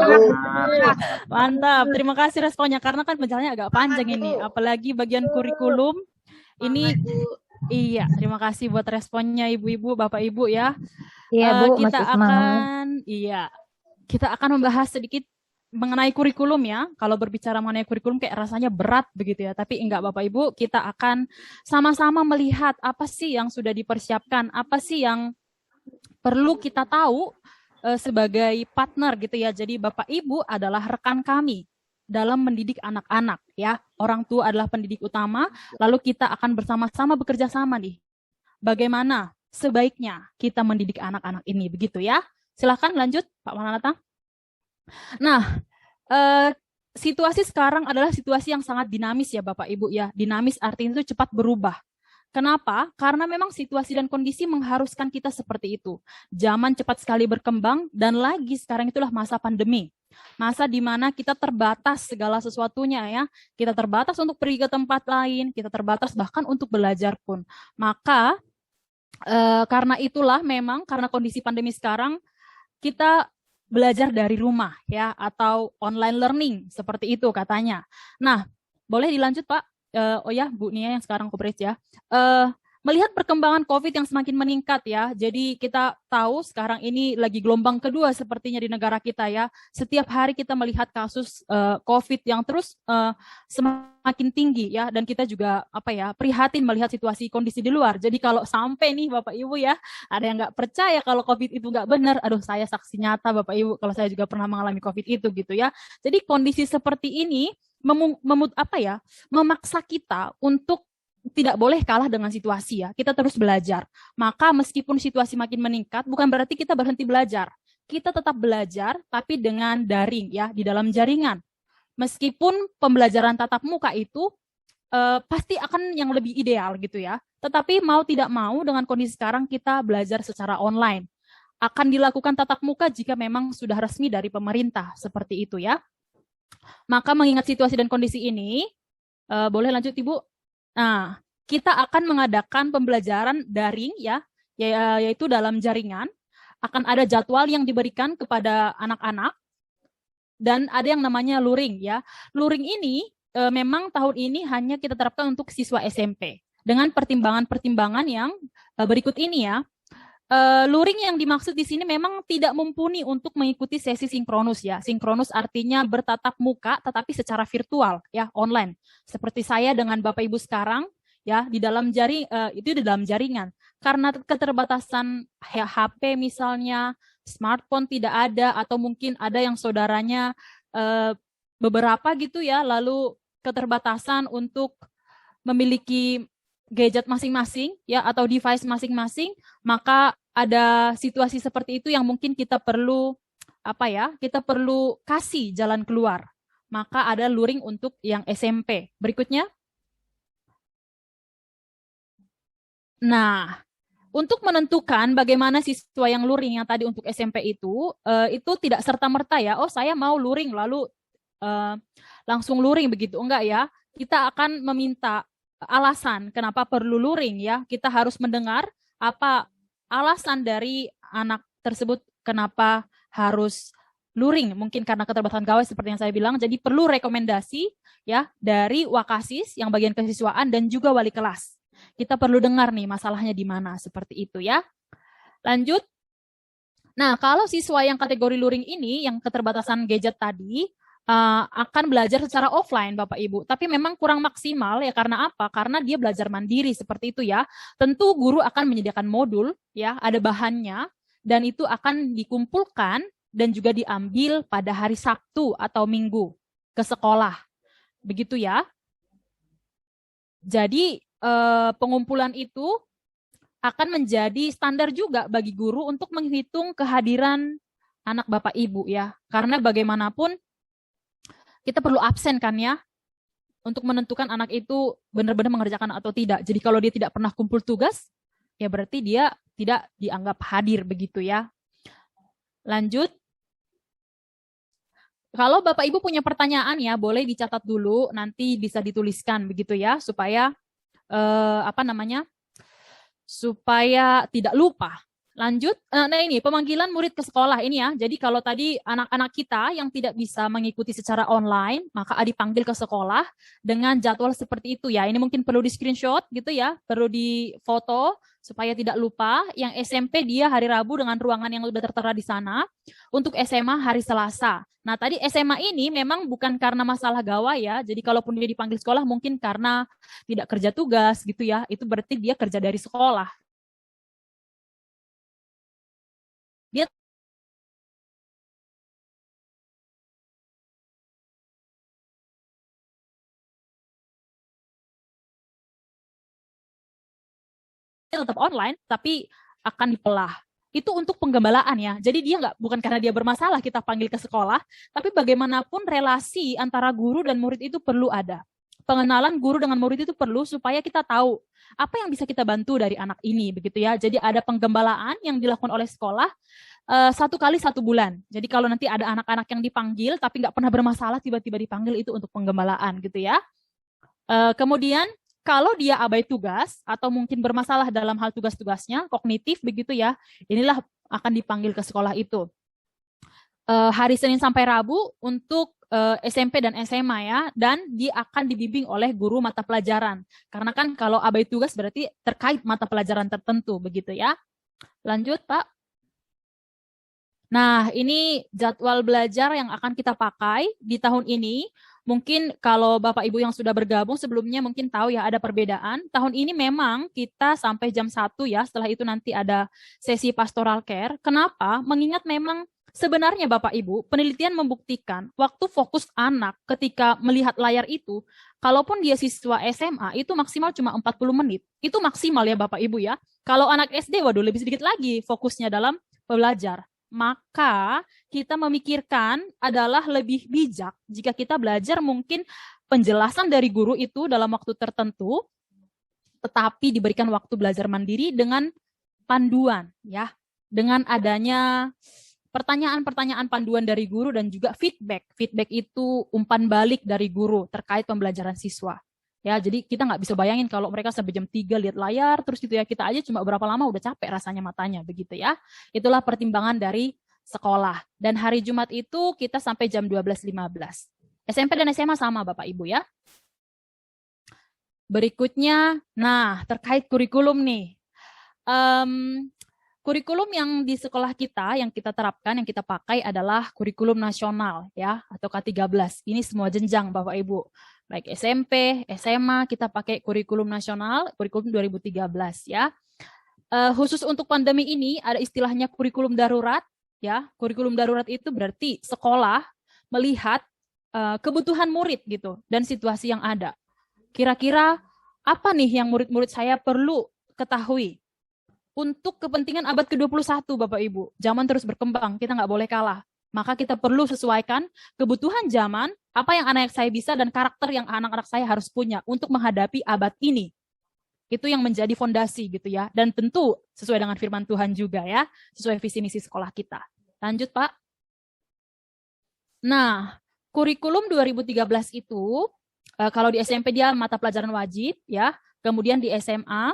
Mantap. Terima kasih responnya karena kan penjelasannya agak panjang ini, apalagi bagian kurikulum. Ini iya, terima kasih buat responnya Ibu-ibu, Bapak Ibu ya. Iya Bu, kita masih semangat. Kita akan membahas sedikit mengenai kurikulum ya. Kalau berbicara mengenai kurikulum kayak rasanya berat begitu ya. Tapi enggak Bapak Ibu, kita akan sama-sama melihat apa sih yang sudah dipersiapkan, apa sih yang perlu kita tahu sebagai partner gitu ya. Jadi Bapak Ibu adalah rekan kami dalam mendidik anak-anak ya. Orang tua adalah pendidik utama, lalu kita akan bersama-sama bekerja sama nih. Bagaimana sebaiknya kita mendidik anak-anak ini begitu ya. Silakan lanjut Pak Mananata. Nah, situasi sekarang adalah situasi yang sangat dinamis ya Bapak Ibu ya. Dinamis artinya itu cepat berubah. Kenapa? Karena memang situasi dan kondisi mengharuskan kita seperti itu. Zaman cepat sekali berkembang dan lagi sekarang itulah masa pandemi. Masa di mana kita terbatas segala sesuatunya ya. Kita terbatas untuk pergi ke tempat lain, kita terbatas bahkan untuk belajar pun. Maka karena itulah memang karena kondisi pandemi sekarang kita belajar dari rumah ya atau online learning seperti itu katanya. Nah, boleh dilanjut Pak? Oh ya, Bu Nia yang sekarang coverage ya. Melihat perkembangan COVID yang semakin meningkat ya, jadi kita tahu sekarang ini lagi gelombang kedua sepertinya di negara kita ya. Setiap hari kita melihat kasus COVID yang terus semakin tinggi ya, dan kita juga prihatin melihat situasi kondisi di luar. Jadi kalau sampai nih Bapak Ibu ya, ada yang nggak percaya kalau COVID itu nggak benar, aduh saya saksi nyata Bapak Ibu kalau saya juga pernah mengalami COVID itu gitu ya. Jadi kondisi seperti ini memaksa kita untuk tidak boleh kalah dengan situasi ya. Kita terus belajar. Maka meskipun situasi makin meningkat, bukan berarti kita berhenti belajar. Kita tetap belajar, tapi dengan daring ya, di dalam jaringan. Meskipun pembelajaran tatap muka itu pasti akan yang lebih ideal gitu ya. Tetapi mau tidak mau dengan kondisi sekarang kita belajar secara online. Akan dilakukan tatap muka jika memang sudah resmi dari pemerintah, seperti itu ya. Maka mengingat situasi dan kondisi ini, boleh lanjut Ibu? Nah, kita akan mengadakan pembelajaran daring ya, yaitu dalam jaringan. Akan ada jadwal yang diberikan kepada anak-anak dan ada yang namanya luring ya. Luring ini memang tahun ini hanya kita terapkan untuk siswa SMP dengan pertimbangan-pertimbangan yang berikut ini ya. Luring yang dimaksud di sini memang tidak mumpuni untuk mengikuti sesi sinkronus ya. Sinkronus artinya bertatap muka tetapi secara virtual ya, online. Seperti saya dengan Bapak Ibu sekarang ya di dalam jaringan. Karena keterbatasan HP misalnya, smartphone tidak ada atau mungkin ada yang saudaranya beberapa gitu ya, lalu keterbatasan untuk memiliki gadget masing-masing ya atau device masing-masing, maka ada situasi seperti itu yang mungkin kita perlu kita perlu kasih jalan keluar. Maka ada luring untuk yang SMP. Berikutnya. Nah, untuk menentukan bagaimana siswa yang luring yang tadi untuk SMP itu tidak serta-merta ya, oh saya mau luring lalu langsung luring begitu, enggak ya. Kita akan meminta alasan kenapa perlu luring ya. Kita harus mendengar apa alasan dari anak tersebut kenapa harus luring. Mungkin karena keterbatasan gawai seperti yang saya bilang. Jadi perlu rekomendasi ya dari Wakasis yang bagian kesiswaan dan juga wali kelas. Kita perlu dengar nih masalahnya di mana seperti itu ya. Lanjut. Nah, kalau siswa yang kategori luring ini yang keterbatasan gadget tadi akan belajar secara offline Bapak Ibu, tapi memang kurang maksimal ya. Karena apa? Karena dia belajar mandiri seperti itu ya. Tentu guru akan menyediakan modul ya, ada bahannya dan itu akan dikumpulkan dan juga diambil pada hari Sabtu atau Minggu ke sekolah. Begitu ya. Jadi pengumpulan itu akan menjadi standar juga bagi guru untuk menghitung kehadiran anak Bapak Ibu ya. Karena bagaimanapun kita perlu absen kan ya, untuk menentukan anak itu benar-benar mengerjakan atau tidak. Jadi kalau dia tidak pernah kumpul tugas, ya berarti dia tidak dianggap hadir begitu ya. Lanjut. Kalau Bapak Ibu punya pertanyaan ya, boleh dicatat dulu, nanti bisa dituliskan begitu ya, supaya supaya tidak lupa. Lanjut, nah ini pemanggilan murid ke sekolah ini ya. Jadi kalau tadi anak-anak kita yang tidak bisa mengikuti secara online, maka dipanggil ke sekolah dengan jadwal seperti itu ya. Ini mungkin perlu di screenshot gitu ya, perlu di foto supaya tidak lupa. Yang SMP dia hari Rabu dengan ruangan yang sudah tertera di sana. Untuk SMA hari Selasa. Nah tadi SMA ini memang bukan karena masalah gawai ya. Jadi kalaupun dia dipanggil sekolah mungkin karena tidak kerja tugas gitu ya. Itu berarti dia kerja dari sekolah. Dia tetap online, tapi akan dipelah. Itu untuk penggembalaan ya. Jadi dia bukan karena dia bermasalah kita panggil ke sekolah, tapi bagaimanapun relasi antara guru dan murid itu perlu ada. Pengenalan guru dengan murid itu perlu supaya kita tahu apa yang bisa kita bantu dari anak ini, begitu ya. Jadi ada penggembalaan yang dilakukan oleh sekolah 1 kali 1 bulan. Jadi kalau nanti ada anak-anak yang dipanggil tapi nggak pernah bermasalah, tiba-tiba dipanggil, itu untuk penggembalaan gitu ya. Kemudian kalau dia abai tugas atau mungkin bermasalah dalam hal tugas-tugasnya, kognitif begitu ya, inilah akan dipanggil ke sekolah itu. Hari Senin sampai Rabu untuk SMP dan SMA ya, dan dia akan dibimbing oleh guru mata pelajaran. Karena kan kalau abai tugas berarti terkait mata pelajaran tertentu begitu ya. Lanjut Pak. Nah, ini jadwal belajar yang akan kita pakai di tahun ini. Mungkin kalau Bapak Ibu yang sudah bergabung sebelumnya mungkin tahu ya ada perbedaan. Tahun ini memang kita sampai jam 1 ya, setelah itu nanti ada sesi pastoral care. Kenapa? Mengingat memang sebenarnya Bapak Ibu, penelitian membuktikan waktu fokus anak ketika melihat layar itu, kalaupun dia siswa SMA itu maksimal cuma 40 menit. Itu maksimal ya Bapak Ibu ya. Kalau anak SD, waduh lebih sedikit lagi fokusnya dalam belajar. Maka kita memikirkan adalah lebih bijak jika kita belajar mungkin penjelasan dari guru itu dalam waktu tertentu, tetapi diberikan waktu belajar mandiri dengan panduan ya, dengan adanya pertanyaan-pertanyaan panduan dari guru dan juga feedback. Feedback itu umpan balik dari guru terkait pembelajaran siswa. Ya, jadi kita nggak bisa bayangin kalau mereka sampai jam 3 lihat layar, terus gitu ya, kita aja cuma berapa lama udah capek rasanya matanya, begitu ya. Itulah pertimbangan dari sekolah. Dan hari Jumat itu kita sampai jam 12.15. SMP dan SMA sama Bapak Ibu ya. Berikutnya, nah terkait kurikulum nih. Kurikulum yang di sekolah kita, yang kita terapkan, yang kita pakai adalah kurikulum nasional ya, atau K13. Ini semua jenjang Bapak Ibu. Baik SMP, SMA, kita pakai kurikulum nasional, kurikulum 2013 ya. Khusus untuk pandemi ini ada istilahnya kurikulum darurat ya. Kurikulum darurat itu berarti sekolah melihat kebutuhan murid gitu dan situasi yang ada. Kira-kira apa nih yang murid-murid saya perlu ketahui? Untuk kepentingan abad ke-21 Bapak Ibu, zaman terus berkembang, kita nggak boleh kalah. Maka kita perlu sesuaikan kebutuhan zaman, apa yang anak saya bisa dan karakter yang anak-anak saya harus punya untuk menghadapi abad ini. Itu yang menjadi fondasi gitu ya. Dan tentu sesuai dengan firman Tuhan juga ya, sesuai visi misi sekolah kita. Lanjut Pak. Nah, kurikulum 2013 itu, kalau di SMP dia mata pelajaran wajib ya, kemudian di SMA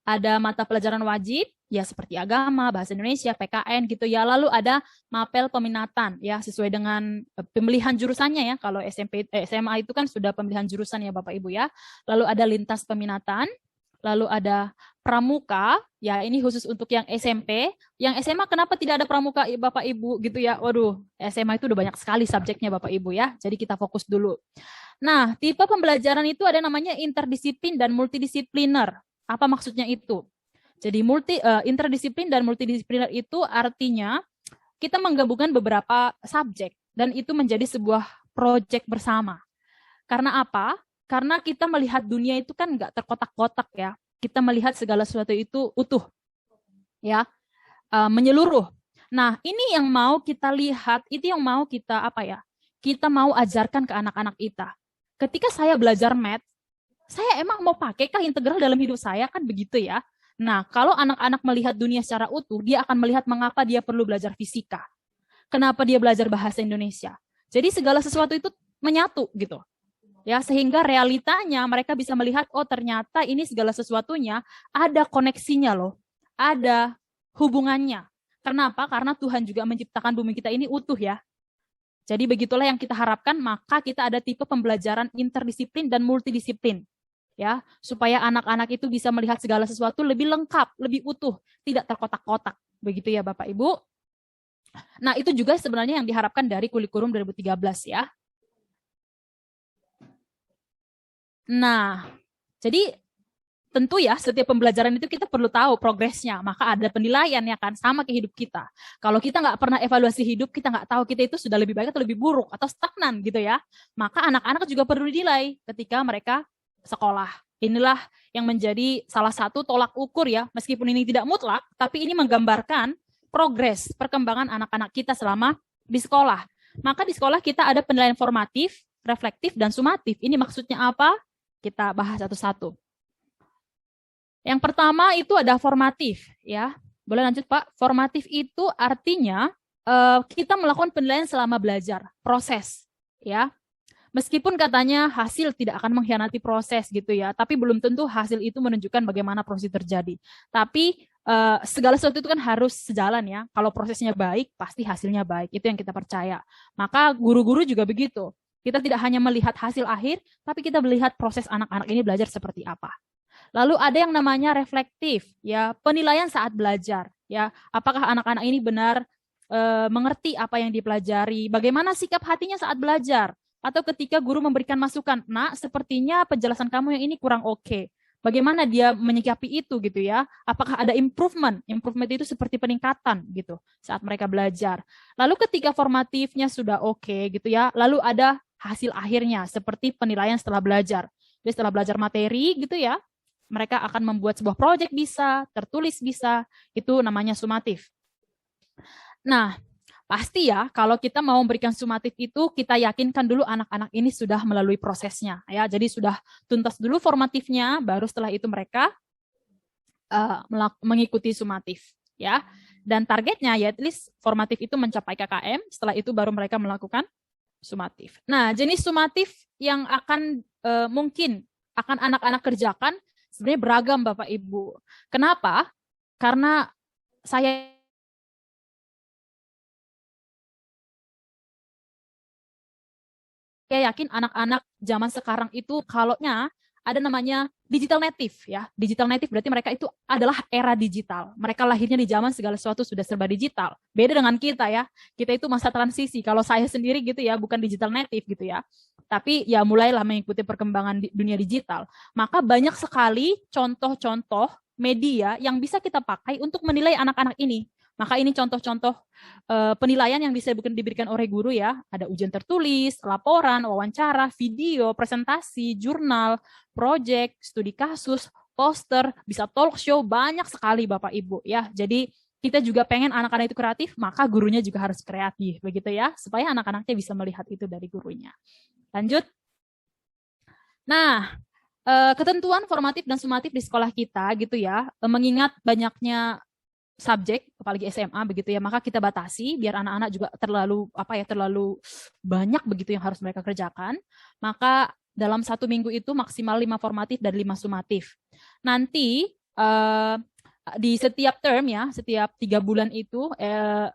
ada mata pelajaran wajib, ya seperti agama, bahasa Indonesia, PKN gitu ya. Lalu ada mapel peminatan, ya sesuai dengan pemilihan jurusannya ya. Kalau SMA itu kan sudah pemilihan jurusan ya Bapak Ibu ya. Lalu ada lintas peminatan, lalu ada pramuka, ya ini khusus untuk yang SMP. Yang SMA kenapa tidak ada pramuka Bapak Ibu gitu ya. Waduh, SMA itu udah banyak sekali subjeknya Bapak Ibu ya. Jadi kita fokus dulu. Nah, tipe pembelajaran itu ada namanya interdisiplin dan multidisipliner. Apa maksudnya itu? Jadi interdisiplin dan multidisipliner itu artinya kita menggabungkan beberapa subjek dan itu menjadi sebuah proyek bersama. Karena apa? Karena kita melihat dunia itu kan nggak terkotak-kotak ya. Kita melihat segala sesuatu itu utuh, ya, menyeluruh. Nah, ini yang mau kita lihat, itu yang mau kita kita mau ajarkan ke anak-anak kita. Ketika saya belajar math, saya emang mau pakainkah integral dalam hidup saya, kan begitu ya. Nah, kalau anak-anak melihat dunia secara utuh, dia akan melihat mengapa dia perlu belajar fisika. Kenapa dia belajar bahasa Indonesia. Jadi segala sesuatu itu menyatu gitu. Ya, sehingga realitanya mereka bisa melihat, oh ternyata ini segala sesuatunya ada koneksinya loh. Ada hubungannya. Kenapa? Karena Tuhan juga menciptakan bumi kita ini utuh ya. Jadi begitulah yang kita harapkan, maka kita ada tipe pembelajaran interdisiplin dan multidisiplin. Ya, supaya anak-anak itu bisa melihat segala sesuatu lebih lengkap, lebih utuh, tidak terkotak-kotak. Begitu ya Bapak Ibu. Nah, itu juga sebenarnya yang diharapkan dari kurikulum 2013 ya. Nah, jadi tentu ya setiap pembelajaran itu kita perlu tahu progresnya, maka ada penilaian ya kan, sama ke hidup kita. Kalau kita nggak pernah evaluasi hidup, kita nggak tahu kita itu sudah lebih baik atau lebih buruk atau stagnan gitu ya. Maka anak-anak juga perlu dinilai ketika mereka sekolah. Inilah yang menjadi salah satu tolak ukur ya, meskipun ini tidak mutlak, tapi ini menggambarkan progres perkembangan anak-anak kita selama di sekolah. Maka di sekolah kita ada penilaian formatif, reflektif, dan sumatif. Ini maksudnya apa? Kita bahas satu-satu. Yang pertama itu ada formatif, ya. Boleh lanjut, Pak? Formatif itu artinya kita melakukan penilaian selama belajar, proses, ya. Meskipun katanya hasil tidak akan mengkhianati proses gitu ya, tapi belum tentu hasil itu menunjukkan bagaimana proses terjadi. Tapi segala sesuatu itu kan harus sejalan ya. Kalau prosesnya baik, pasti hasilnya baik. Itu yang kita percaya. Maka guru-guru juga begitu. Kita tidak hanya melihat hasil akhir, tapi kita melihat proses anak-anak ini belajar seperti apa. Lalu ada yang namanya reflektif, ya, penilaian saat belajar. Ya, apakah anak-anak ini benar mengerti apa yang dipelajari? Bagaimana sikap hatinya saat belajar? Atau ketika guru memberikan masukan, nak, sepertinya penjelasan kamu yang ini kurang oke. Bagaimana dia menyikapi itu gitu ya? Apakah ada improvement? Improvement itu seperti peningkatan gitu saat mereka belajar. Lalu ketika formatifnya sudah oke gitu ya, lalu ada hasil akhirnya seperti penilaian setelah belajar. Jadi setelah belajar materi gitu ya, mereka akan membuat sebuah proyek bisa, tertulis bisa, itu namanya sumatif. Nah, pasti ya, kalau kita mau memberikan sumatif itu, kita yakinkan dulu anak-anak ini sudah melalui prosesnya. Ya, jadi sudah tuntas dulu formatifnya, baru setelah itu mereka mengikuti sumatif. Ya, dan targetnya ya at least formatif itu mencapai KKM, setelah itu baru mereka melakukan sumatif. Nah, jenis sumatif yang akan mungkin akan anak-anak kerjakan sebenarnya beragam Bapak Ibu. Kenapa? Karena saya yakin anak-anak zaman sekarang itu kalaunya ada namanya digital native ya. Digital native berarti mereka itu adalah era digital. Mereka lahirnya di zaman segala sesuatu sudah serba digital. Beda dengan kita ya. Kita itu masa transisi. Kalau saya sendiri gitu ya, bukan digital native gitu ya. Tapi ya mulailah mengikuti perkembangan di dunia digital. Maka banyak sekali contoh-contoh media yang bisa kita pakai untuk menilai anak-anak ini. Maka ini contoh-contoh penilaian yang bisa diberikan oleh guru ya. Ada ujian tertulis, laporan, wawancara, video, presentasi, jurnal, proyek, studi kasus, poster, bisa talk show, banyak sekali Bapak Ibu ya. Jadi kita juga pengen anak-anak itu kreatif, maka gurunya juga harus kreatif begitu ya, supaya anak-anaknya bisa melihat itu dari gurunya. Lanjut. Nah, ketentuan formatif dan sumatif di sekolah kita gitu ya, mengingat banyaknya subjek, apalagi SMA begitu ya, maka kita batasi biar anak-anak juga terlalu banyak begitu yang harus mereka kerjakan. Maka dalam 1 minggu itu maksimal 5 formatif dan 5 sumatif. Nanti di setiap term ya, setiap 3 bulan itu,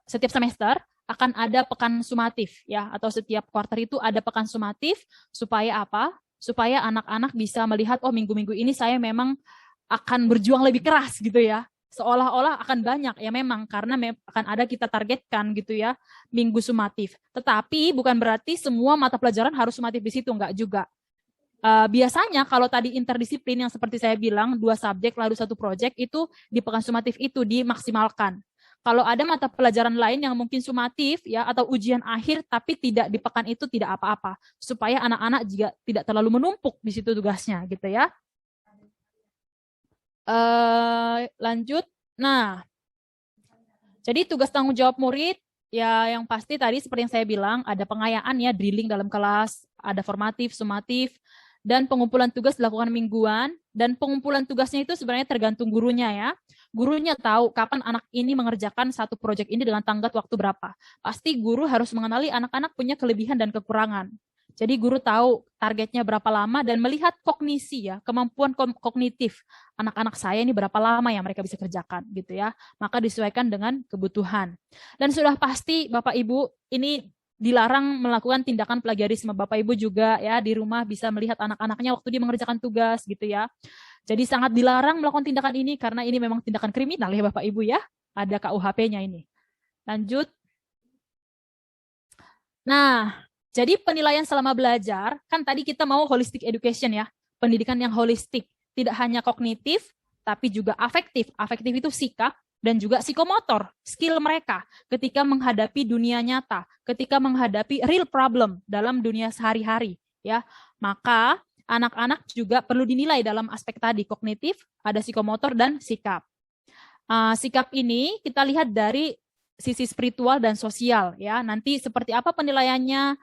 setiap semester akan ada pekan sumatif ya, atau setiap quarter itu ada pekan sumatif. Supaya apa? Supaya anak-anak bisa melihat, oh minggu-minggu ini saya memang akan berjuang lebih keras gitu ya. Seolah-olah akan banyak ya, memang karena akan ada kita targetkan gitu ya minggu sumatif. Tetapi bukan berarti semua mata pelajaran harus sumatif di situ, enggak juga. Biasanya kalau tadi interdisiplin yang seperti saya bilang 2 subjek lalu 1 proyek itu di pekan sumatif itu dimaksimalkan. Kalau ada mata pelajaran lain yang mungkin sumatif ya atau ujian akhir tapi tidak di pekan itu, tidak apa-apa, supaya anak-anak juga tidak terlalu menumpuk di situ tugasnya gitu ya. Lanjut. Nah, jadi tugas tanggung jawab murid ya yang pasti tadi seperti yang saya bilang ada pengayaan ya, drilling dalam kelas, ada formatif, sumatif, dan pengumpulan tugas dilakukan mingguan. Dan pengumpulan tugasnya itu sebenarnya tergantung gurunya ya. Gurunya tahu kapan anak ini mengerjakan satu proyek ini dengan tenggat waktu berapa. Pasti guru harus mengenali anak-anak punya kelebihan dan kekurangan. Jadi guru tahu targetnya berapa lama dan melihat kognisi ya, kemampuan kognitif anak-anak saya ini berapa lama yang mereka bisa kerjakan gitu ya. Maka disesuaikan dengan kebutuhan. Dan sudah pasti Bapak Ibu ini dilarang melakukan tindakan plagiarisme. Bapak Ibu juga ya di rumah bisa melihat anak-anaknya waktu dia mengerjakan tugas gitu ya. Jadi sangat dilarang melakukan tindakan ini karena ini memang tindakan kriminal ya Bapak Ibu ya. Ada KUHP-nya ini. Lanjut. Nah, jadi penilaian selama belajar, kan tadi kita mau holistic education ya, pendidikan yang holistik, tidak hanya kognitif, tapi juga afektif. Afektif itu sikap dan juga psikomotor, skill mereka ketika menghadapi dunia nyata, ketika menghadapi real problem dalam dunia sehari-hari. Ya, maka anak-anak juga perlu dinilai dalam aspek tadi, kognitif, ada psikomotor, dan sikap. Sikap ini kita lihat dari sisi spiritual dan sosial, ya. Nanti seperti apa penilaiannya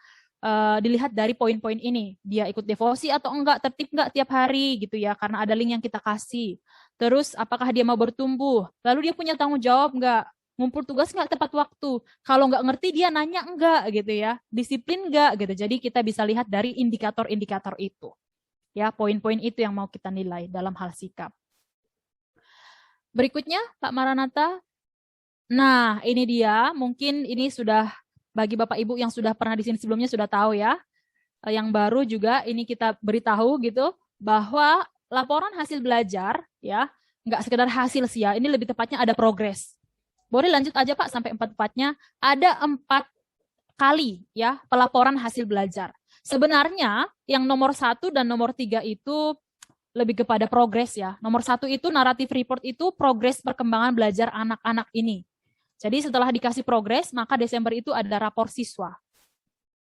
dilihat dari poin-poin ini. Dia ikut devosi atau enggak, tertib enggak tiap hari gitu ya, karena ada link yang kita kasih. Terus apakah dia mau bertumbuh? Lalu dia punya tanggung jawab enggak? Ngumpul tugas enggak tepat waktu? Kalau enggak ngerti dia nanya enggak gitu ya. Disiplin enggak gitu. Jadi kita bisa lihat dari indikator-indikator itu. Ya, poin-poin itu yang mau kita nilai dalam hal sikap. Berikutnya, Pak Maranatha. Nah, ini dia. Mungkin ini sudah bagi Bapak Ibu yang sudah pernah di sini sebelumnya sudah tahu ya. Yang baru juga ini kita beritahu gitu bahwa laporan hasil belajar ya, nggak sekedar hasil sih ya. Ini lebih tepatnya ada progres. Boleh lanjut aja Pak sampai 4-4-nya. Ada 4 kali ya pelaporan hasil belajar. Sebenarnya yang nomor 1 dan nomor 3 itu lebih kepada progres ya. Nomor 1 itu narrative report itu progres perkembangan belajar anak-anak ini. Jadi setelah dikasih progres, maka Desember itu ada rapor siswa.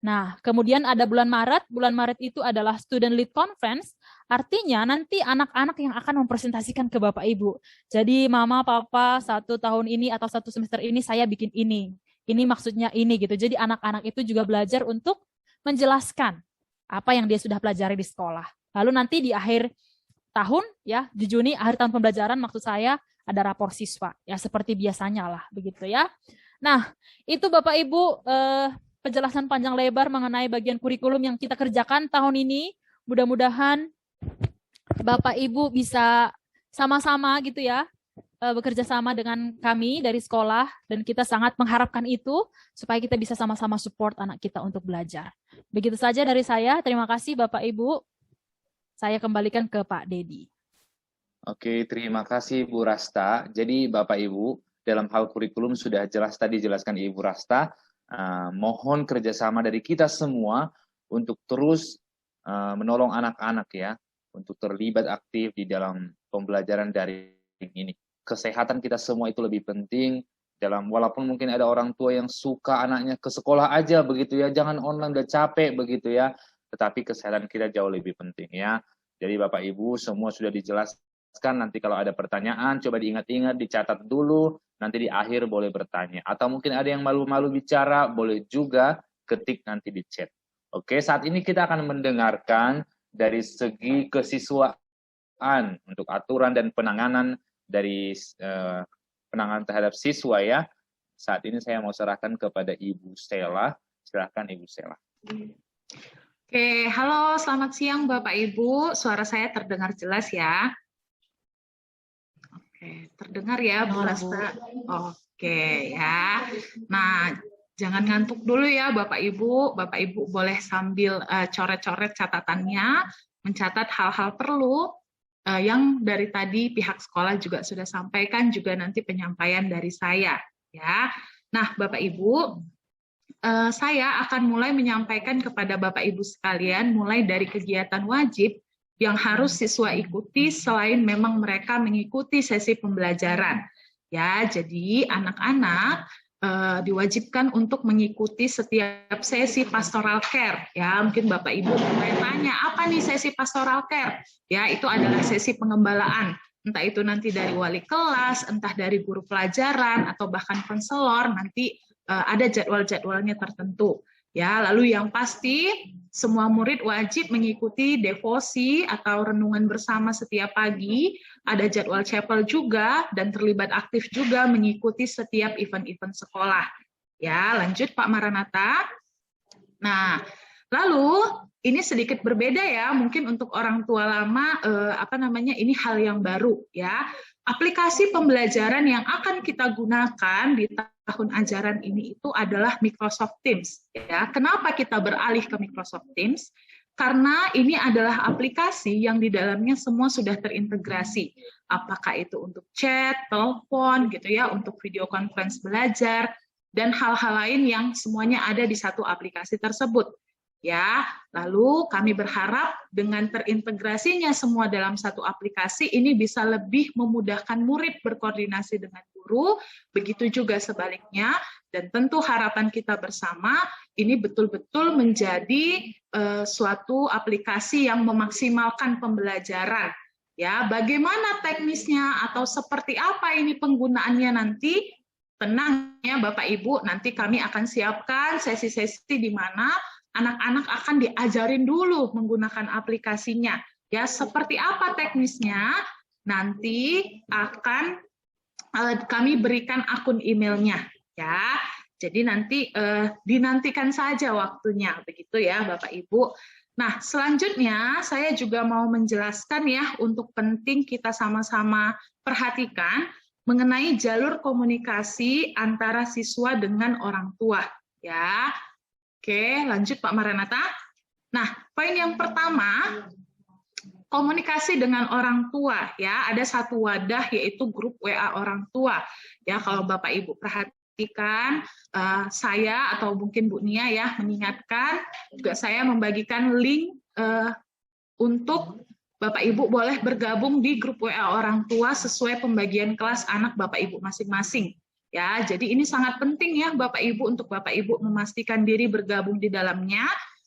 Nah, kemudian ada bulan Maret itu adalah student lead conference, artinya nanti anak-anak yang akan mempresentasikan ke Bapak Ibu. Jadi mama, papa, 1 tahun ini atau 1 semester ini saya bikin ini maksudnya ini gitu. Jadi anak-anak itu juga belajar untuk menjelaskan apa yang dia sudah pelajari di sekolah. Lalu nanti di akhir tahun ya, di Juni akhir tahun pembelajaran maksud saya ada rapor siswa ya seperti biasanya lah begitu ya. Nah, itu Bapak Ibu penjelasan panjang lebar mengenai bagian kurikulum yang kita kerjakan tahun ini. Mudah-mudahan Bapak Ibu bisa sama-sama gitu ya bekerja sama dengan kami dari sekolah dan kita sangat mengharapkan itu supaya kita bisa sama-sama support anak kita untuk belajar. Begitu saja dari saya. Terima kasih Bapak Ibu. Saya kembalikan ke Pak Dedi. Oke, terima kasih Bu Rasta. Jadi Bapak Ibu, dalam hal kurikulum sudah jelas tadi jelaskan Ibu Rasta. Mohon kerjasama dari kita semua untuk terus menolong anak-anak ya, untuk terlibat aktif di dalam pembelajaran daring ini. Kesehatan kita semua itu lebih penting dalam, walaupun mungkin ada orang tua yang suka anaknya ke sekolah aja begitu ya, jangan online udah capek begitu ya, tetapi kesehatan kita jauh lebih penting ya. Jadi Bapak Ibu semua sudah dijelaskan, nanti kalau ada pertanyaan coba diingat-ingat, dicatat dulu, nanti di akhir boleh bertanya. Atau mungkin ada yang malu-malu bicara, boleh juga ketik nanti di chat. Oke, saat ini kita akan mendengarkan dari segi kesiswaan untuk aturan dan penanganan dari penanganan terhadap siswa ya. Saat ini saya mau serahkan kepada Ibu Stella. Silakan Ibu Stella. Oke, halo, selamat siang Bapak Ibu. Suara saya terdengar jelas ya? Oke, terdengar ya Bu Rasta? Oke ya. Nah, jangan ngantuk dulu ya Bapak Ibu. Bapak Ibu boleh sambil coret-coret catatannya, mencatat hal-hal perlu yang dari tadi pihak sekolah juga sudah sampaikan, juga nanti penyampaian dari saya ya. Nah, Bapak Ibu, saya akan mulai menyampaikan kepada Bapak Ibu sekalian mulai dari kegiatan wajib yang harus siswa ikuti selain memang mereka mengikuti sesi pembelajaran. Ya, jadi anak-anak diwajibkan untuk mengikuti setiap sesi pastoral care. Ya, mungkin Bapak Ibu bertanya, apa nih sesi pastoral care? Ya, itu adalah sesi pengembalaan. Entah itu nanti dari wali kelas, entah dari guru pelajaran, atau bahkan konselor, nanti ada jadwal-jadwalnya tertentu. Ya, lalu yang pasti semua murid wajib mengikuti devosi atau renungan bersama setiap pagi, ada jadwal chapel juga dan terlibat aktif juga mengikuti setiap event-event sekolah. Ya, lanjut Pak Maranatha. Nah, lalu ini sedikit berbeda ya, mungkin untuk orang tua lama ini hal yang baru ya. Aplikasi pembelajaran yang akan kita gunakan di tahun ajaran ini itu adalah Microsoft Teams. Ya, kenapa kita beralih ke Microsoft Teams? Karena ini adalah aplikasi yang di dalamnya semua sudah terintegrasi. Apakah itu untuk chat, telepon, gitu ya, untuk video conference belajar, dan hal-hal lain yang semuanya ada di satu aplikasi tersebut. ya. Lalu kami berharap dengan terintegrasinya semua dalam satu aplikasi ini bisa lebih memudahkan murid berkoordinasi dengan guru, begitu juga sebaliknya, dan tentu harapan kita bersama ini betul-betul menjadi suatu aplikasi yang memaksimalkan pembelajaran. Ya, bagaimana teknisnya atau seperti apa ini penggunaannya nanti? Tenang ya Bapak Ibu, nanti kami akan siapkan sesi-sesi di mana anak-anak akan diajarin dulu menggunakan aplikasinya. Ya, seperti apa teknisnya? Nanti akan kami berikan akun emailnya. Ya, jadi nanti dinantikan saja waktunya, begitu ya Bapak Ibu. Nah, selanjutnya saya juga mau menjelaskan ya untuk penting kita sama-sama perhatikan mengenai jalur komunikasi antara siswa dengan orang tua. Ya, oke, lanjut Pak Maranatha. Nah, poin yang pertama, komunikasi dengan orang tua. Ya, ada satu wadah yaitu grup WA orang tua. Ya, kalau Bapak Ibu perhatikan, saya atau mungkin Bu Nia ya mengingatkan juga saya membagikan link untuk Bapak Ibu boleh bergabung di grup WA orang tua sesuai pembagian kelas anak Bapak Ibu masing-masing. Ya, jadi ini sangat penting ya Bapak Ibu untuk Bapak Ibu memastikan diri bergabung di dalamnya,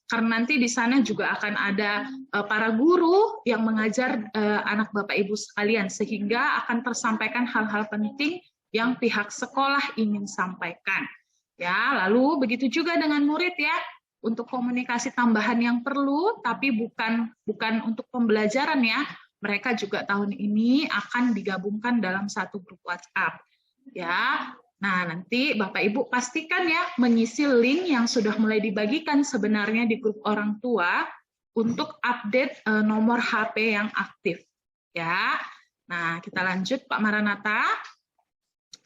karena nanti di sana juga akan ada para guru yang mengajar anak Bapak Ibu sekalian, sehingga akan tersampaikan hal-hal penting yang pihak sekolah ingin sampaikan. Ya, lalu begitu juga dengan murid ya. Untuk komunikasi tambahan yang perlu, tapi bukan untuk pembelajaran ya. Mereka juga tahun ini akan digabungkan dalam satu grup WhatsApp. Ya, nah nanti Bapak Ibu pastikan ya mengisi link yang sudah mulai dibagikan sebenarnya di grup orang tua untuk update nomor HP yang aktif. Ya, nah kita lanjut Pak Maranatha.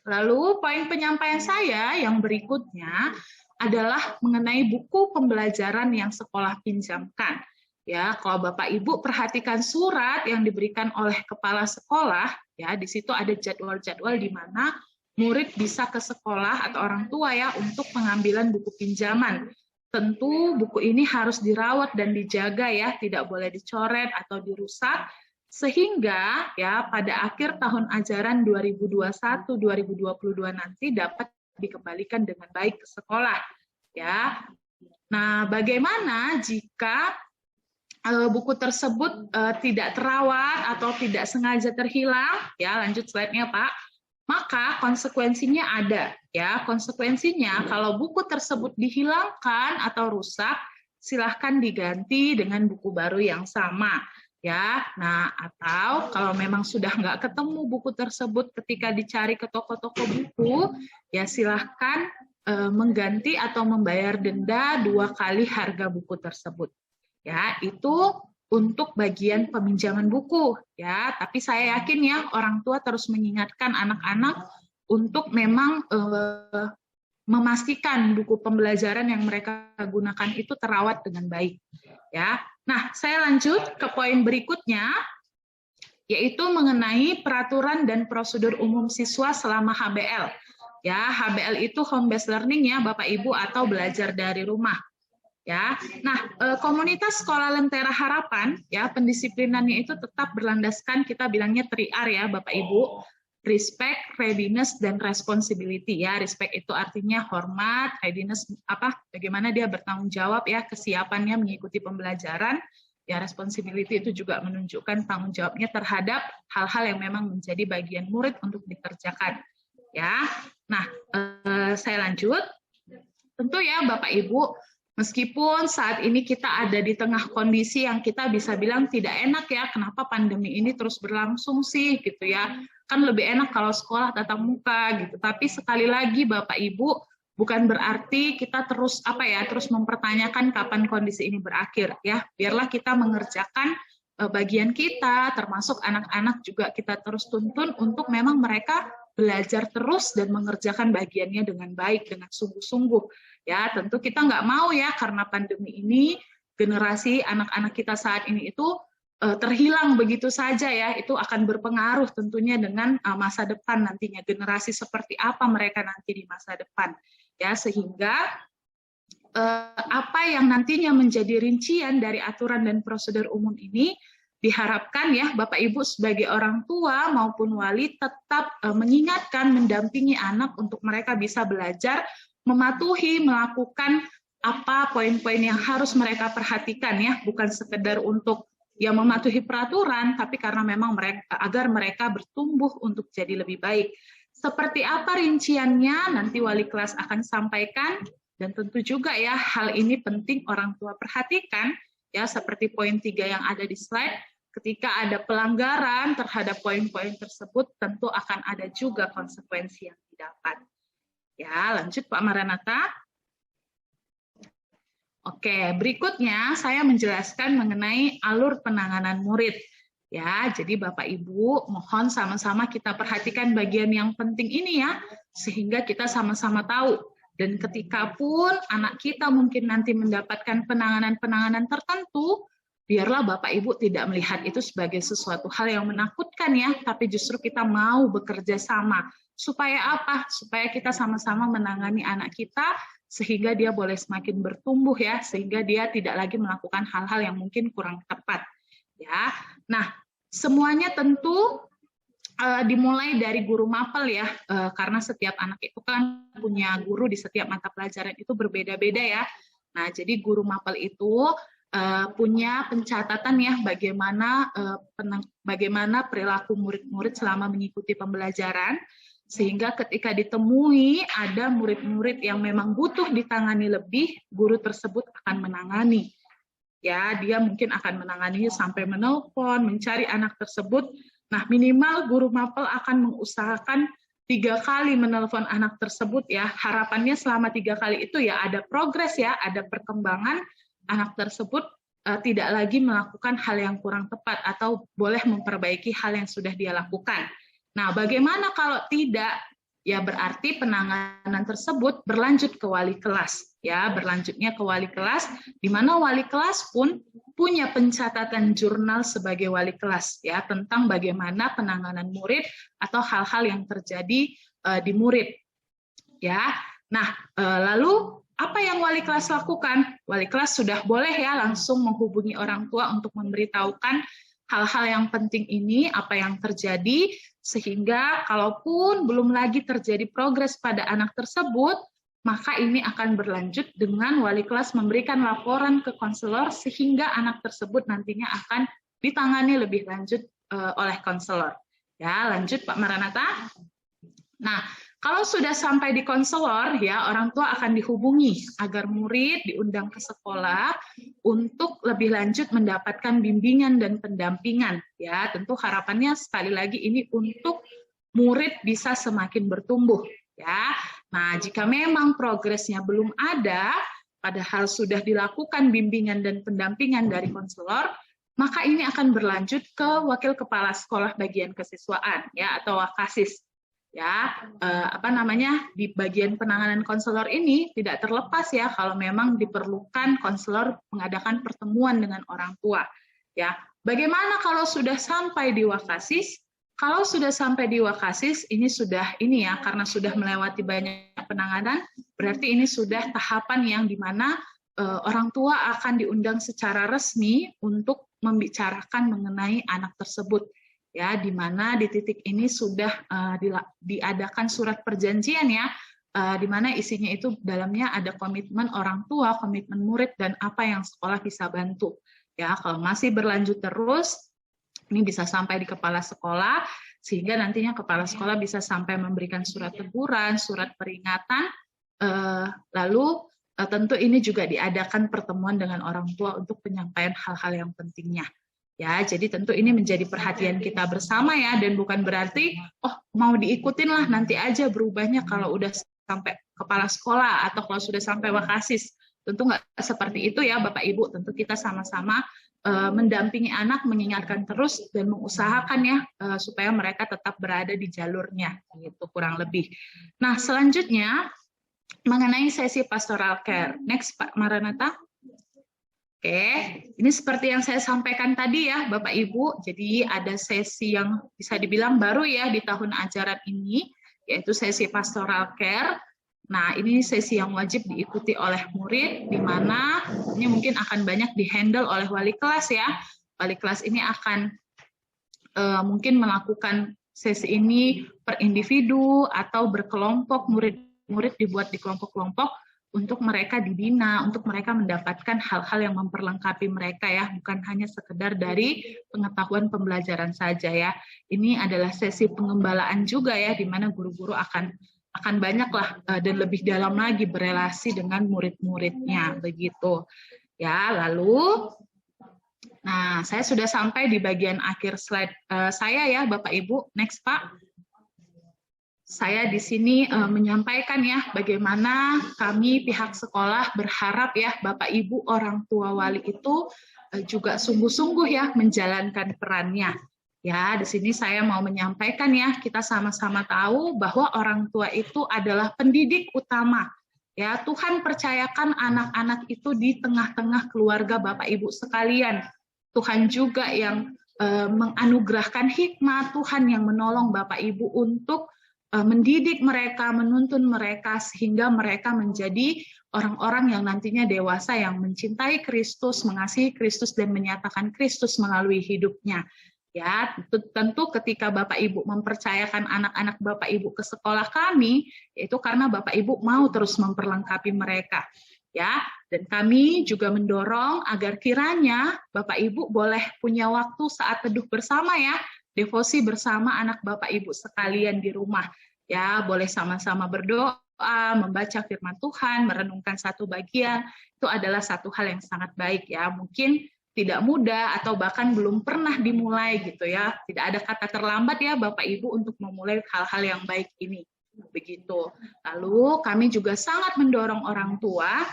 Lalu poin penyampaian saya yang berikutnya adalah mengenai buku pembelajaran yang sekolah pinjamkan. Ya, kalau Bapak Ibu perhatikan surat yang diberikan oleh kepala sekolah, ya di situ ada jadwal-jadwal di mana murid bisa ke sekolah atau orang tua ya untuk pengambilan buku pinjaman. Tentu buku ini harus dirawat dan dijaga ya, tidak boleh dicoret atau dirusak, sehingga ya pada akhir tahun ajaran 2021-2022 nanti dapat dikembalikan dengan baik ke sekolah ya. Nah, bagaimana jika buku tersebut tidak terawat atau tidak sengaja terhilang? Ya, lanjut slide-nya, Pak. Maka konsekuensinya ada ya. Konsekuensinya kalau buku tersebut dihilangkan atau rusak, silahkan diganti dengan buku baru yang sama. Ya, nah atau kalau memang sudah nggak ketemu buku tersebut ketika dicari ke toko-toko buku, ya silahkan mengganti atau membayar denda 2 kali harga buku tersebut. Ya, itu untuk bagian peminjaman buku. Ya, tapi saya yakin ya orang tua terus mengingatkan anak-anak untuk memang memastikan buku pembelajaran yang mereka gunakan itu terawat dengan baik. Ya. Nah, saya lanjut ke poin berikutnya, yaitu mengenai peraturan dan prosedur umum siswa selama HBL. Ya, HBL itu home based learning ya, Bapak Ibu, atau belajar dari rumah. Ya, nah komunitas Sekolah Lentera Harapan ya pendisiplinannya itu tetap berlandaskan kita bilangnya 3R ya, Bapak Ibu. Respect, readiness, dan responsibility ya. Respect itu artinya hormat, readiness bagaimana dia bertanggung jawab ya, kesiapannya mengikuti pembelajaran. Ya, responsibility itu juga menunjukkan tanggung jawabnya terhadap hal-hal yang memang menjadi bagian murid untuk dikerjakan. Ya, nah saya lanjut. Tentu ya Bapak Ibu, meskipun saat ini kita ada di tengah kondisi yang kita bisa bilang tidak enak ya, kenapa pandemi ini terus berlangsung sih gitu ya. Kan lebih enak kalau sekolah tatap muka gitu. Tapi sekali lagi Bapak Ibu, bukan berarti kita terus terus mempertanyakan kapan kondisi ini berakhir ya. Biarlah kita mengerjakan bagian kita, termasuk anak-anak juga kita terus tuntun untuk memang mereka belajar terus dan mengerjakan bagiannya dengan baik, dengan sungguh-sungguh. Ya, tentu kita nggak mau ya karena pandemi ini generasi anak-anak kita saat ini itu terhilang begitu saja ya. Itu akan berpengaruh tentunya dengan masa depan nantinya, generasi seperti apa mereka nanti di masa depan ya, sehingga apa yang nantinya menjadi rincian dari aturan dan prosedur umum ini, diharapkan ya Bapak Ibu sebagai orang tua maupun wali tetap mengingatkan, mendampingi anak untuk mereka bisa belajar, mematuhi, melakukan apa poin-poin yang harus mereka perhatikan ya, bukan sekedar untuk ya mematuhi peraturan, tapi karena memang agar mereka bertumbuh untuk jadi lebih baik. Seperti apa rinciannya nanti wali kelas akan sampaikan, dan tentu juga ya hal ini penting orang tua perhatikan ya, seperti poin 3 yang ada di slide. Ketika ada pelanggaran terhadap poin-poin tersebut, tentu akan ada juga konsekuensi yang didapat. Ya, lanjut Pak Maranatha. Oke, berikutnya saya menjelaskan mengenai alur penanganan murid. Ya, jadi Bapak Ibu mohon sama-sama kita perhatikan bagian yang penting ini ya, sehingga kita sama-sama tahu. Dan ketika pun anak kita mungkin nanti mendapatkan penanganan-penanganan tertentu, biarlah Bapak Ibu tidak melihat itu sebagai sesuatu hal yang menakutkan ya, tapi justru kita mau bekerja sama. Supaya apa? Supaya kita sama-sama menangani anak kita, sehingga dia boleh semakin bertumbuh ya, sehingga dia tidak lagi melakukan hal-hal yang mungkin kurang tepat ya. Nah, semuanya tentu dimulai dari guru mapel ya, karena setiap anak itu kan punya guru di setiap mata pelajaran itu berbeda-beda ya. Nah, jadi guru mapel itu punya pencatatan ya bagaimana perilaku murid-murid selama mengikuti pembelajaran, sehingga ketika ditemui ada murid-murid yang memang butuh ditangani lebih, guru tersebut akan menangani. Ya, dia mungkin akan menangani sampai menelpon, mencari anak tersebut. Nah, minimal guru mapel akan mengusahakan 3 kali menelpon anak tersebut ya. Harapannya selama 3 kali itu ya ada progres ya, ada perkembangan, anak tersebut tidak lagi melakukan hal yang kurang tepat atau boleh memperbaiki hal yang sudah dia lakukan. Nah, bagaimana kalau tidak? Ya berarti penanganan tersebut berlanjut ke wali kelas. Ya, berlanjutnya ke wali kelas, di mana wali kelas pun punya pencatatan jurnal sebagai wali kelas ya tentang bagaimana penanganan murid atau hal-hal yang terjadi di murid. Ya. Nah, lalu apa yang wali kelas lakukan? Wali kelas sudah boleh ya langsung menghubungi orang tua untuk memberitahukan hal-hal yang penting ini, apa yang terjadi, sehingga kalaupun belum lagi terjadi progres pada anak tersebut, maka ini akan berlanjut dengan wali kelas memberikan laporan ke konselor, sehingga anak tersebut nantinya akan ditangani lebih lanjut oleh konselor. Ya, lanjut Pak Maranatha. Nah, kalau sudah sampai di konselor, ya orang tua akan dihubungi agar murid diundang ke sekolah untuk lebih lanjut mendapatkan bimbingan dan pendampingan. Ya, tentu harapannya sekali lagi ini untuk murid bisa semakin bertumbuh. Ya, nah jika memang progresnya belum ada, padahal sudah dilakukan bimbingan dan pendampingan dari konselor, maka ini akan berlanjut ke wakil kepala sekolah bagian kesiswaan, ya atau wakasis. Ya, di bagian penanganan konselor ini tidak terlepas ya kalau memang diperlukan konselor mengadakan pertemuan dengan orang tua. Ya, bagaimana kalau sudah sampai di wakasis? Kalau sudah sampai di wakasis, ini ya karena sudah melewati banyak penanganan, berarti ini sudah tahapan yang dimana orang tua akan diundang secara resmi untuk membicarakan mengenai anak tersebut. Ya, di mana di titik ini sudah diadakan surat perjanjian ya, di mana isinya itu dalamnya ada komitmen orang tua, komitmen murid, dan apa yang sekolah bisa bantu. Ya, kalau masih berlanjut terus, ini bisa sampai di kepala sekolah, sehingga nantinya kepala sekolah bisa sampai memberikan surat teguran, surat peringatan, lalu tentu ini juga diadakan pertemuan dengan orang tua untuk penyampaian hal-hal yang pentingnya. Ya, jadi tentu ini menjadi perhatian kita bersama ya, dan bukan berarti mau diikutin lah nanti aja berubahnya kalau udah sampai kepala sekolah atau kalau sudah sampai wakasis. Tentu nggak seperti itu ya Bapak Ibu, tentu kita sama-sama mendampingi anak, mengingatkan terus dan mengusahakan ya supaya mereka tetap berada di jalurnya, gitu kurang lebih. Nah, selanjutnya mengenai sesi pastoral care. Next Pak Maranatha. Oke, ini seperti yang saya sampaikan tadi ya Bapak Ibu, jadi ada sesi yang bisa dibilang baru ya di tahun ajaran ini, yaitu sesi pastoral care. Nah, ini sesi yang wajib diikuti oleh murid, di mana ini mungkin akan banyak dihandle oleh wali kelas ya. Wali kelas ini akan mungkin melakukan sesi ini per individu atau berkelompok, murid-murid dibuat di kelompok-kelompok untuk mereka dibina, untuk mereka mendapatkan hal-hal yang memperlengkapi mereka ya, bukan hanya sekedar dari pengetahuan pembelajaran saja ya. Ini adalah sesi pengembalaan juga ya, di mana guru-guru akan banyaklah dan lebih dalam lagi berelasi dengan murid-muridnya begitu ya. Lalu nah, saya sudah sampai di bagian akhir slide saya ya Bapak Ibu. Next Pak. Saya di sini menyampaikan ya bagaimana kami pihak sekolah berharap ya Bapak Ibu orang tua wali itu juga sungguh-sungguh ya menjalankan perannya. Ya, di sini saya mau menyampaikan ya, kita sama-sama tahu bahwa orang tua itu adalah pendidik utama. Ya, Tuhan percayakan anak-anak itu di tengah-tengah keluarga Bapak Ibu sekalian. Tuhan juga yang menganugerahkan hikmat, Tuhan yang menolong Bapak Ibu untuk mendidik mereka, menuntun mereka sehingga mereka menjadi orang-orang yang nantinya dewasa yang mencintai Kristus, mengasihi Kristus dan menyatakan Kristus melalui hidupnya. Ya, tentu ketika Bapak Ibu mempercayakan anak-anak Bapak Ibu ke sekolah kami, itu karena Bapak Ibu mau terus memperlengkapi mereka. Ya, dan kami juga mendorong agar kiranya Bapak Ibu boleh punya waktu saat teduh bersama ya, devosi bersama anak Bapak Ibu sekalian di rumah. Ya, boleh sama-sama berdoa, membaca firman Tuhan, merenungkan satu bagian, itu adalah satu hal yang sangat baik ya. Mungkin tidak mudah atau bahkan belum pernah dimulai gitu ya. Tidak ada kata terlambat ya Bapak Ibu untuk memulai hal-hal yang baik ini. Begitu. Lalu kami juga sangat mendorong orang tua,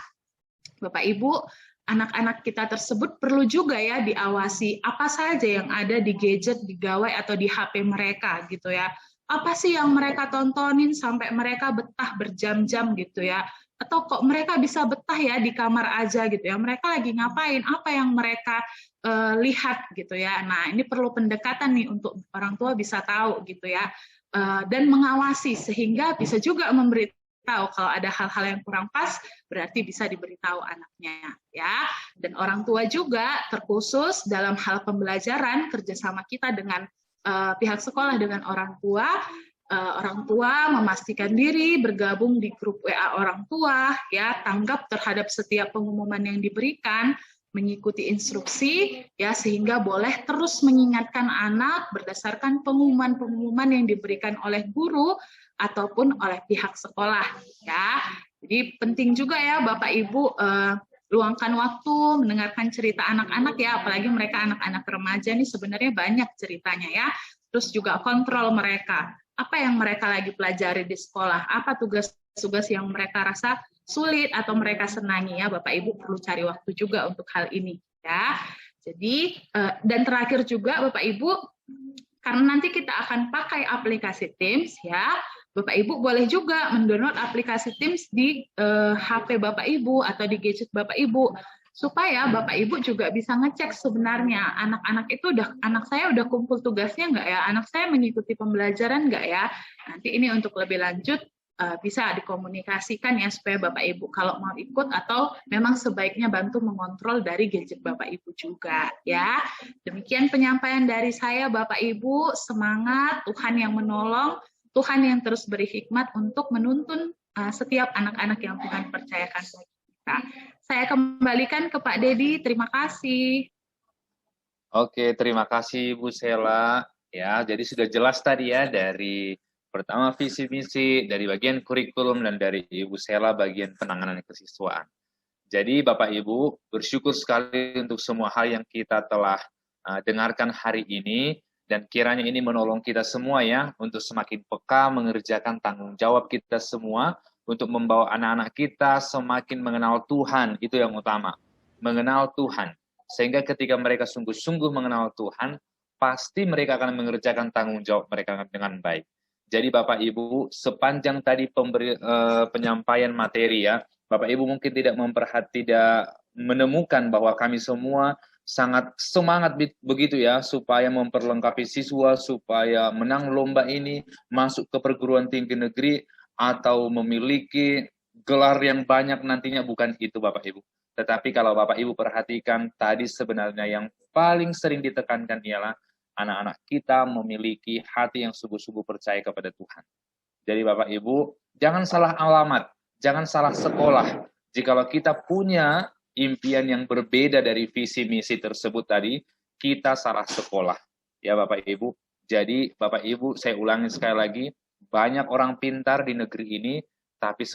Bapak Ibu, anak-anak kita tersebut perlu juga ya diawasi apa saja yang ada di gadget, di gawai atau di HP mereka gitu ya. Apa sih yang mereka tontonin sampai mereka betah berjam-jam gitu ya. Atau kok mereka bisa betah ya di kamar aja gitu ya, mereka lagi ngapain, apa yang mereka lihat gitu ya. Nah, ini perlu pendekatan nih untuk orang tua bisa tahu gitu ya, dan mengawasi sehingga bisa juga memberitahu kalau ada hal-hal yang kurang pas, berarti bisa diberitahu anaknya ya. Dan orang tua juga terkhusus dalam hal pembelajaran, kerjasama kita dengan pihak sekolah dengan orang tua memastikan diri bergabung di grup WA orang tua ya, tanggap terhadap setiap pengumuman yang diberikan, mengikuti instruksi ya, sehingga boleh terus mengingatkan anak berdasarkan pengumuman-pengumuman yang diberikan oleh guru ataupun oleh pihak sekolah ya. Jadi penting juga ya Bapak Ibu luangkan waktu mendengarkan cerita anak-anak ya, apalagi mereka anak-anak remaja nih sebenarnya banyak ceritanya ya. Terus juga kontrol mereka. Apa yang mereka lagi pelajari di sekolah, apa tugas-tugas yang mereka rasa sulit atau mereka senangi ya, Bapak Ibu perlu cari waktu juga untuk hal ini ya. Jadi dan terakhir juga Bapak Ibu, karena nanti kita akan pakai aplikasi Teams ya, Bapak Ibu boleh juga mendownload aplikasi Teams di HP Bapak Ibu atau di gadget Bapak Ibu, supaya Bapak Ibu juga bisa ngecek sebenarnya anak-anak itu anak saya udah kumpul tugasnya nggak ya, anak saya mengikuti pembelajaran nggak ya. Nanti ini untuk lebih lanjut bisa dikomunikasikan ya, supaya Bapak Ibu kalau mau ikut atau memang sebaiknya bantu mengontrol dari gadget Bapak Ibu juga ya. Demikian penyampaian dari saya Bapak Ibu, semangat, Tuhan yang menolong, Tuhan yang terus beri hikmat untuk menuntun setiap anak-anak yang Tuhan percayakan bagi kita. Saya kembalikan ke Pak Dedi, terima kasih. Oke, terima kasih Bu Sela. Ya, jadi sudah jelas tadi ya dari pertama visi misi, dari bagian kurikulum dan dari Ibu Sela bagian penanganan kesiswaan. Jadi Bapak Ibu bersyukur sekali untuk semua hal yang kita telah dengarkan hari ini, dan kiranya ini menolong kita semua ya untuk semakin peka mengerjakan tanggung jawab kita semua untuk membawa anak-anak kita semakin mengenal Tuhan. Itu yang utama, mengenal Tuhan. Sehingga ketika mereka sungguh-sungguh mengenal Tuhan, pasti mereka akan mengerjakan tanggung jawab mereka dengan baik. Jadi Bapak Ibu, sepanjang tadi penyampaian materi ya, Bapak Ibu mungkin tidak menemukan bahwa kami semua sangat semangat begitu ya, supaya memperlengkapi siswa, supaya menang lomba ini, masuk ke perguruan tinggi negeri. atau memiliki gelar yang banyak nantinya, bukan itu Bapak Ibu. Tetapi kalau Bapak Ibu perhatikan tadi sebenarnya yang paling sering ditekankan ialah anak-anak kita memiliki hati yang sungguh-sungguh percaya kepada Tuhan. Jadi Bapak Ibu, jangan salah alamat, jangan salah sekolah. Jikalau kita punya impian yang berbeda dari visi misi tersebut tadi, kita salah sekolah. Ya Bapak Ibu, jadi Bapak Ibu, saya ulangi sekali lagi, banyak orang pintar di negeri ini, tapi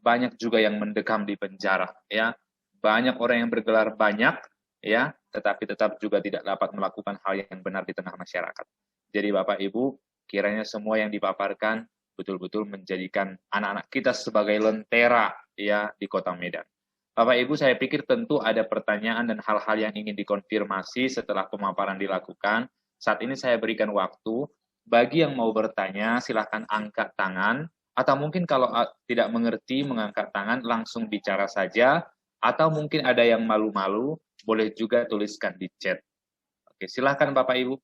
banyak juga yang mendekam di penjara. Ya, banyak orang yang bergelar banyak, ya, tetapi tetap juga tidak dapat melakukan hal yang benar di tengah masyarakat. Jadi Bapak Ibu, kiranya semua yang dipaparkan betul-betul menjadikan anak-anak kita sebagai lentera ya di Kota Medan. Bapak Ibu, saya pikir tentu ada pertanyaan dan hal-hal yang ingin dikonfirmasi setelah pemaparan dilakukan. Saat ini saya berikan waktu bagi yang mau bertanya, silahkan angkat tangan, atau mungkin kalau tidak mengerti mengangkat tangan langsung bicara saja, atau mungkin ada yang malu-malu, boleh juga tuliskan di chat. Oke, silahkan Bapak Ibu.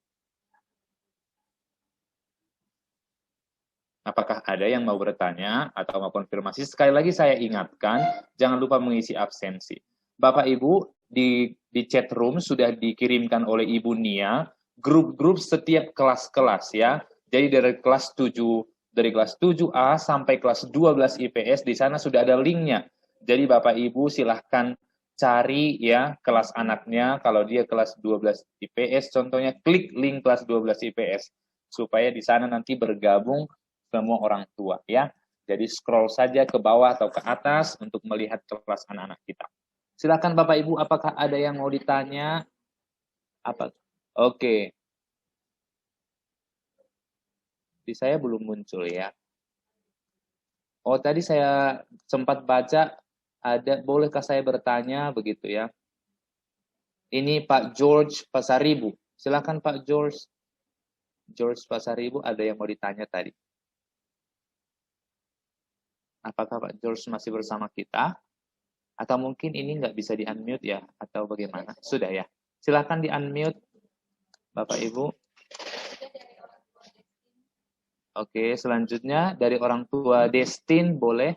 Apakah ada yang mau bertanya atau mau konfirmasi? Sekali lagi saya ingatkan, jangan lupa mengisi absensi. Bapak Ibu, di chat room sudah dikirimkan oleh Ibu Nia, grup-grup setiap kelas-kelas ya. Jadi dari kelas 7A sampai kelas 12 IPS, di sana sudah ada linknya. Jadi Bapak Ibu silahkan cari ya kelas anaknya, kalau dia kelas 12 IPS contohnya, klik link kelas 12 IPS supaya di sana nanti bergabung semua orang tua ya. Jadi scroll saja ke bawah atau ke atas untuk melihat kelas anak-anak kita. Silakan Bapak Ibu, apakah ada yang mau ditanya? Apa? Oke. Di saya belum muncul ya. Oh, tadi saya sempat baca ada, bolehkah saya bertanya begitu ya? Ini Pak George Pasaribu. Silakan Pak George. George Pasaribu, ada yang mau ditanya tadi. Apakah Pak George masih bersama kita? Atau mungkin ini nggak bisa di-unmute ya? Atau bagaimana? Sudah ya. Silakan di-unmute, Bapak Ibu. Oke, selanjutnya dari orang tua Destin, boleh?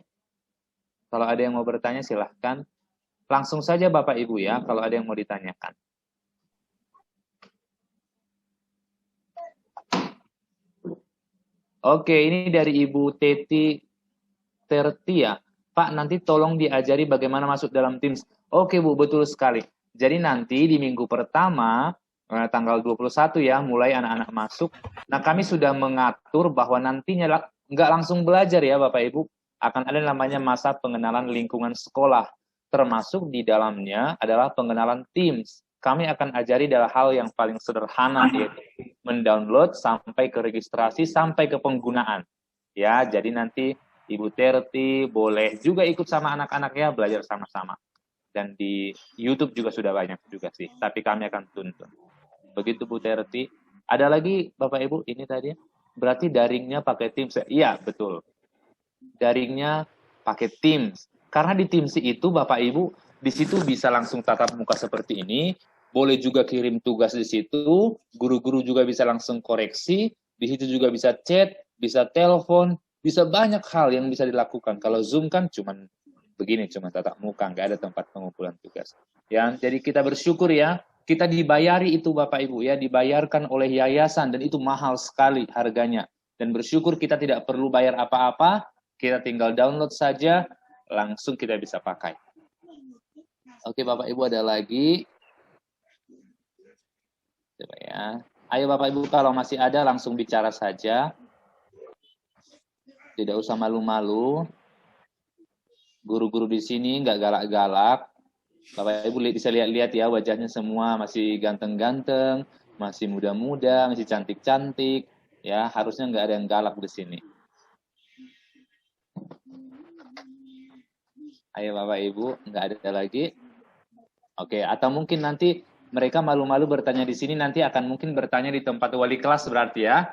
Kalau ada yang mau bertanya, silahkan. Langsung saja Bapak Ibu ya, kalau ada yang mau ditanyakan. Oke, ini dari Ibu Teti Tertia. Pak, nanti tolong diajari bagaimana masuk dalam Teams. Oke Bu, betul sekali. Jadi nanti di minggu pertama, tanggal 21 ya, mulai anak-anak masuk. Nah, kami sudah mengatur bahwa nantinya nggak langsung belajar ya Bapak Ibu. Akan ada namanya masa pengenalan lingkungan sekolah. Termasuk di dalamnya adalah pengenalan Teams. Kami akan ajari dalam hal yang paling sederhana, yaitu mendownload sampai ke registrasi, sampai ke penggunaan. Ya, jadi nanti Ibu Terti boleh juga ikut sama anak-anaknya belajar sama-sama. Dan di YouTube juga sudah banyak juga sih, tapi kami akan tuntun. Begitu Bu Terti. Ada lagi Bapak Ibu, ini tadi berarti daringnya pakai Teams. Iya, betul. Daringnya pakai Teams. Karena di Teams itu Bapak Ibu di situ bisa langsung tatap muka seperti ini, boleh juga kirim tugas di situ, guru-guru juga bisa langsung koreksi, di situ juga bisa chat, bisa telepon, bisa banyak hal yang bisa dilakukan. Kalau Zoom kan cuman begini, cuma tatap muka, nggak ada tempat pengumpulan tugas. Ya, jadi kita bersyukur ya, kita dibayari itu Bapak Ibu ya, dibayarkan oleh yayasan dan itu mahal sekali harganya. Dan bersyukur kita tidak perlu bayar apa-apa, kita tinggal download saja, langsung kita bisa pakai. Oke Bapak Ibu, ada lagi? Coba ya. Ayo Bapak Ibu, kalau masih ada langsung bicara saja. Tidak usah malu-malu. Guru-guru di sini nggak galak-galak. Bapak Ibu bisa lihat-lihat ya, wajahnya semua masih ganteng-ganteng, masih muda-muda, masih cantik-cantik. Ya, harusnya nggak ada yang galak di sini. Ayo Bapak Ibu, nggak ada lagi? Oke, atau mungkin nanti mereka malu-malu bertanya di sini, nanti akan mungkin bertanya di tempat wali kelas berarti ya.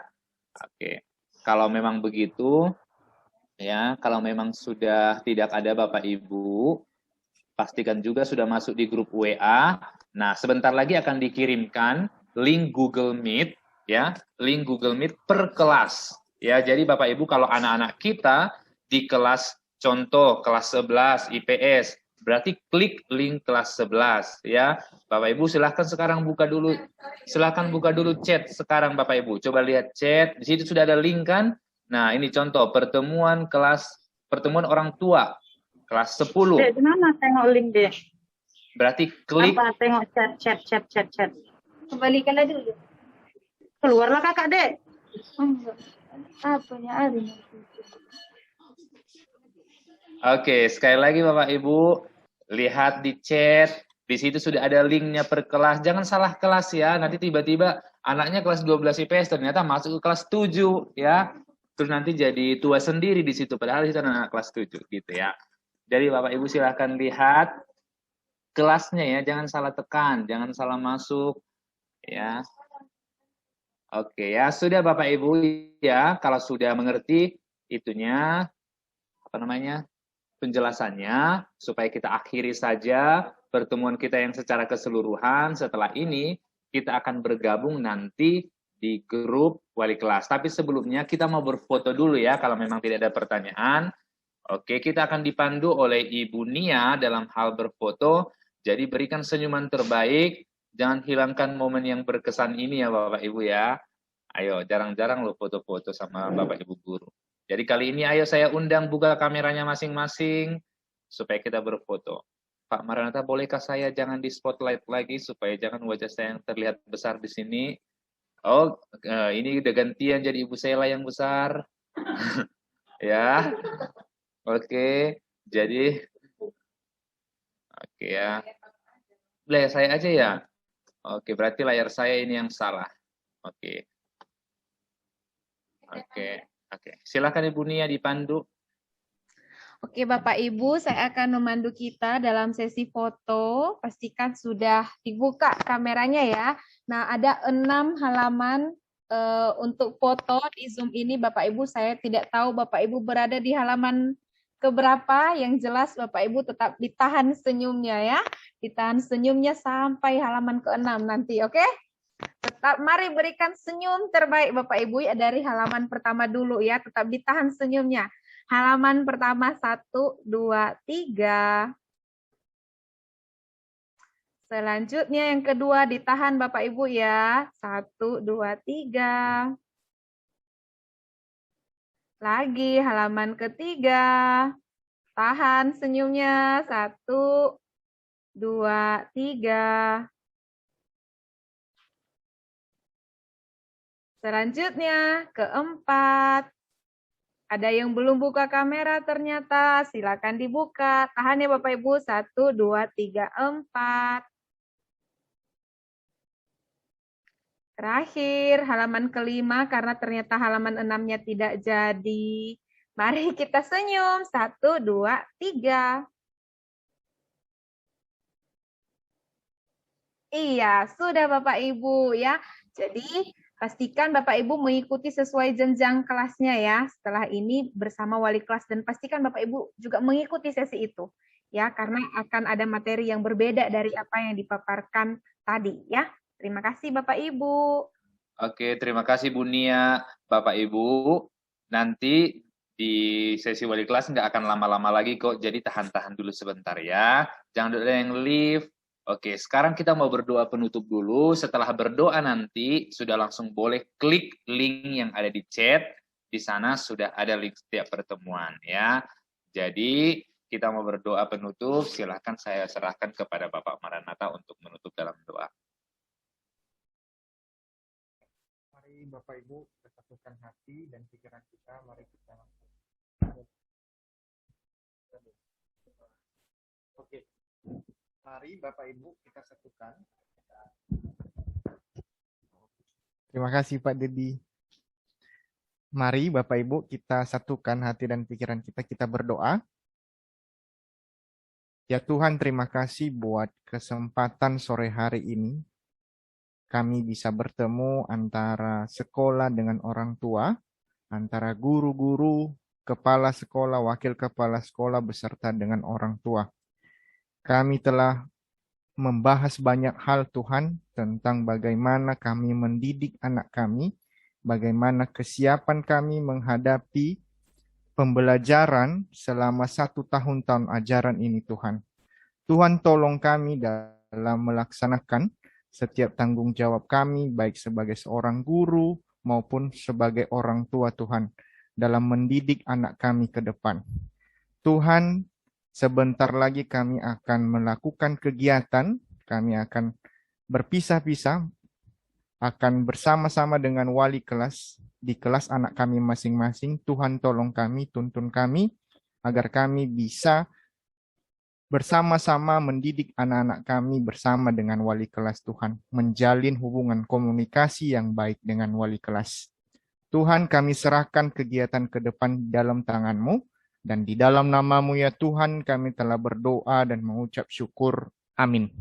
Oke, kalau memang begitu, ya, kalau memang sudah tidak ada Bapak Ibu, pastikan juga sudah masuk di grup WA. Nah, sebentar lagi akan dikirimkan link Google Meet, ya, link Google Meet per kelas. Ya, jadi Bapak Ibu kalau anak-anak kita di kelas contoh kelas 11 IPS, berarti klik link kelas 11 ya. Bapak Ibu silahkan sekarang buka dulu chat sekarang Bapak Ibu. Coba lihat chat, di situ sudah ada link kan? Nah, ini contoh pertemuan orang tua kelas 10. Dek, mana tengok link deh? Berarti klik. Apa tengok chat. Kembalikan aja dulu. Keluarlah kakak dek. Apanya ada? Oke, sekali lagi Bapak Ibu, lihat di chat, di situ sudah ada linknya per kelas. Jangan salah kelas ya, nanti tiba-tiba anaknya kelas 12 IPS ternyata masuk ke kelas 7 ya. Terus nanti jadi tua sendiri di situ, padahal itu anak kelas 7 gitu ya. Jadi Bapak Ibu silahkan lihat kelasnya ya, jangan salah tekan, jangan salah masuk ya. Oke ya, sudah Bapak Ibu ya, kalau sudah mengerti itunya penjelasannya, supaya kita akhiri saja pertemuan kita yang secara keseluruhan. Setelah ini kita akan bergabung nanti di grup wali kelas. Tapi sebelumnya kita mau berfoto dulu ya, kalau memang tidak ada pertanyaan. Oke, kita akan dipandu oleh Ibu Nia dalam hal berfoto. Jadi berikan senyuman terbaik, jangan hilangkan momen yang berkesan ini ya Bapak Ibu ya. Ayo, jarang-jarang lo foto-foto sama Bapak Ibu guru. Jadi kali ini ayo saya undang buka kameranya masing-masing supaya kita berfoto. Pak Maranatha, bolehkah saya jangan di spotlight lagi supaya jangan wajah saya yang terlihat besar di sini? Oh, ini udah gantian jadi Ibu Sela yang besar. Ya. Oke, jadi oke ya. Layar saya aja ya. Oke, berarti layar saya ini yang salah. Oke. Oke. Silakan Ibu Nia dipandu. Oke, Bapak Ibu, saya akan memandu kita dalam sesi foto. Pastikan sudah dibuka kameranya ya. Nah, ada 6 halaman untuk foto di Zoom ini, Bapak Ibu. Saya tidak tahu Bapak Ibu berada di halaman keberapa. Yang jelas Bapak Ibu tetap ditahan senyumnya ya. Ditahan senyumnya sampai halaman ke-6 nanti, oke? Tetap mari berikan senyum terbaik Bapak Ibu ya, dari halaman pertama dulu ya. Tetap ditahan senyumnya. Halaman pertama 1, 2, 3. Selanjutnya yang kedua ditahan Bapak Ibu ya. 1, 2, 3. Lagi halaman ketiga. Tahan senyumnya. 1, 2, 3. Selanjutnya keempat. Ada yang belum buka kamera ternyata, silakan dibuka. Tahan ya Bapak Ibu, 1, 2, 3, 4. Terakhir, halaman kelima, karena ternyata halaman 6-nya tidak jadi. Mari kita senyum, 1, 2, 3. Iya, sudah Bapak Ibu ya. Jadi, pastikan Bapak Ibu mengikuti sesuai jenjang kelasnya ya. Setelah ini bersama wali kelas, dan pastikan Bapak Ibu juga mengikuti sesi itu ya, karena akan ada materi yang berbeda dari apa yang dipaparkan tadi ya. Terima kasih Bapak Ibu. Oke, terima kasih Bu Nia. Bapak Ibu, nanti di sesi wali kelas nggak akan lama-lama lagi kok, jadi tahan-tahan dulu sebentar ya. Jangan ada yang leave. Oke, sekarang kita mau berdoa penutup dulu. Setelah berdoa nanti, sudah langsung boleh klik link yang ada di chat. Di sana sudah ada link setiap pertemuan ya. Jadi, kita mau berdoa penutup. Silahkan saya serahkan kepada Bapak Maranatha untuk menutup dalam doa. Mari Bapak Ibu kita satukan hati dan pikiran kita. Mari kita langsung. Oke. Mari Bapak Ibu kita satukan. Terima kasih Pak Dedi. Mari Bapak Ibu kita satukan hati dan pikiran kita, kita berdoa. Ya Tuhan, terima kasih buat kesempatan sore hari ini. Kami bisa bertemu antara sekolah dengan orang tua, antara guru-guru, kepala sekolah, wakil kepala sekolah, beserta dengan orang tua. Kami telah membahas banyak hal Tuhan tentang bagaimana kami mendidik anak kami, bagaimana kesiapan kami menghadapi pembelajaran selama 1 tahun ajaran ini Tuhan. Tuhan tolong kami dalam melaksanakan setiap tanggung jawab kami, baik sebagai seorang guru maupun sebagai orang tua Tuhan, dalam mendidik anak kami ke depan. Tuhan, sebentar lagi kami akan melakukan kegiatan, kami akan berpisah-pisah, akan bersama-sama dengan wali kelas di kelas anak kami masing-masing. Tuhan tolong kami, tuntun kami, agar kami bisa bersama-sama mendidik anak-anak kami bersama dengan wali kelas Tuhan, menjalin hubungan komunikasi yang baik dengan wali kelas. Tuhan, kami serahkan kegiatan ke depan dalam tangan-Mu, dan di dalam nama-Mu ya Tuhan kami telah berdoa dan mengucap syukur. Amin.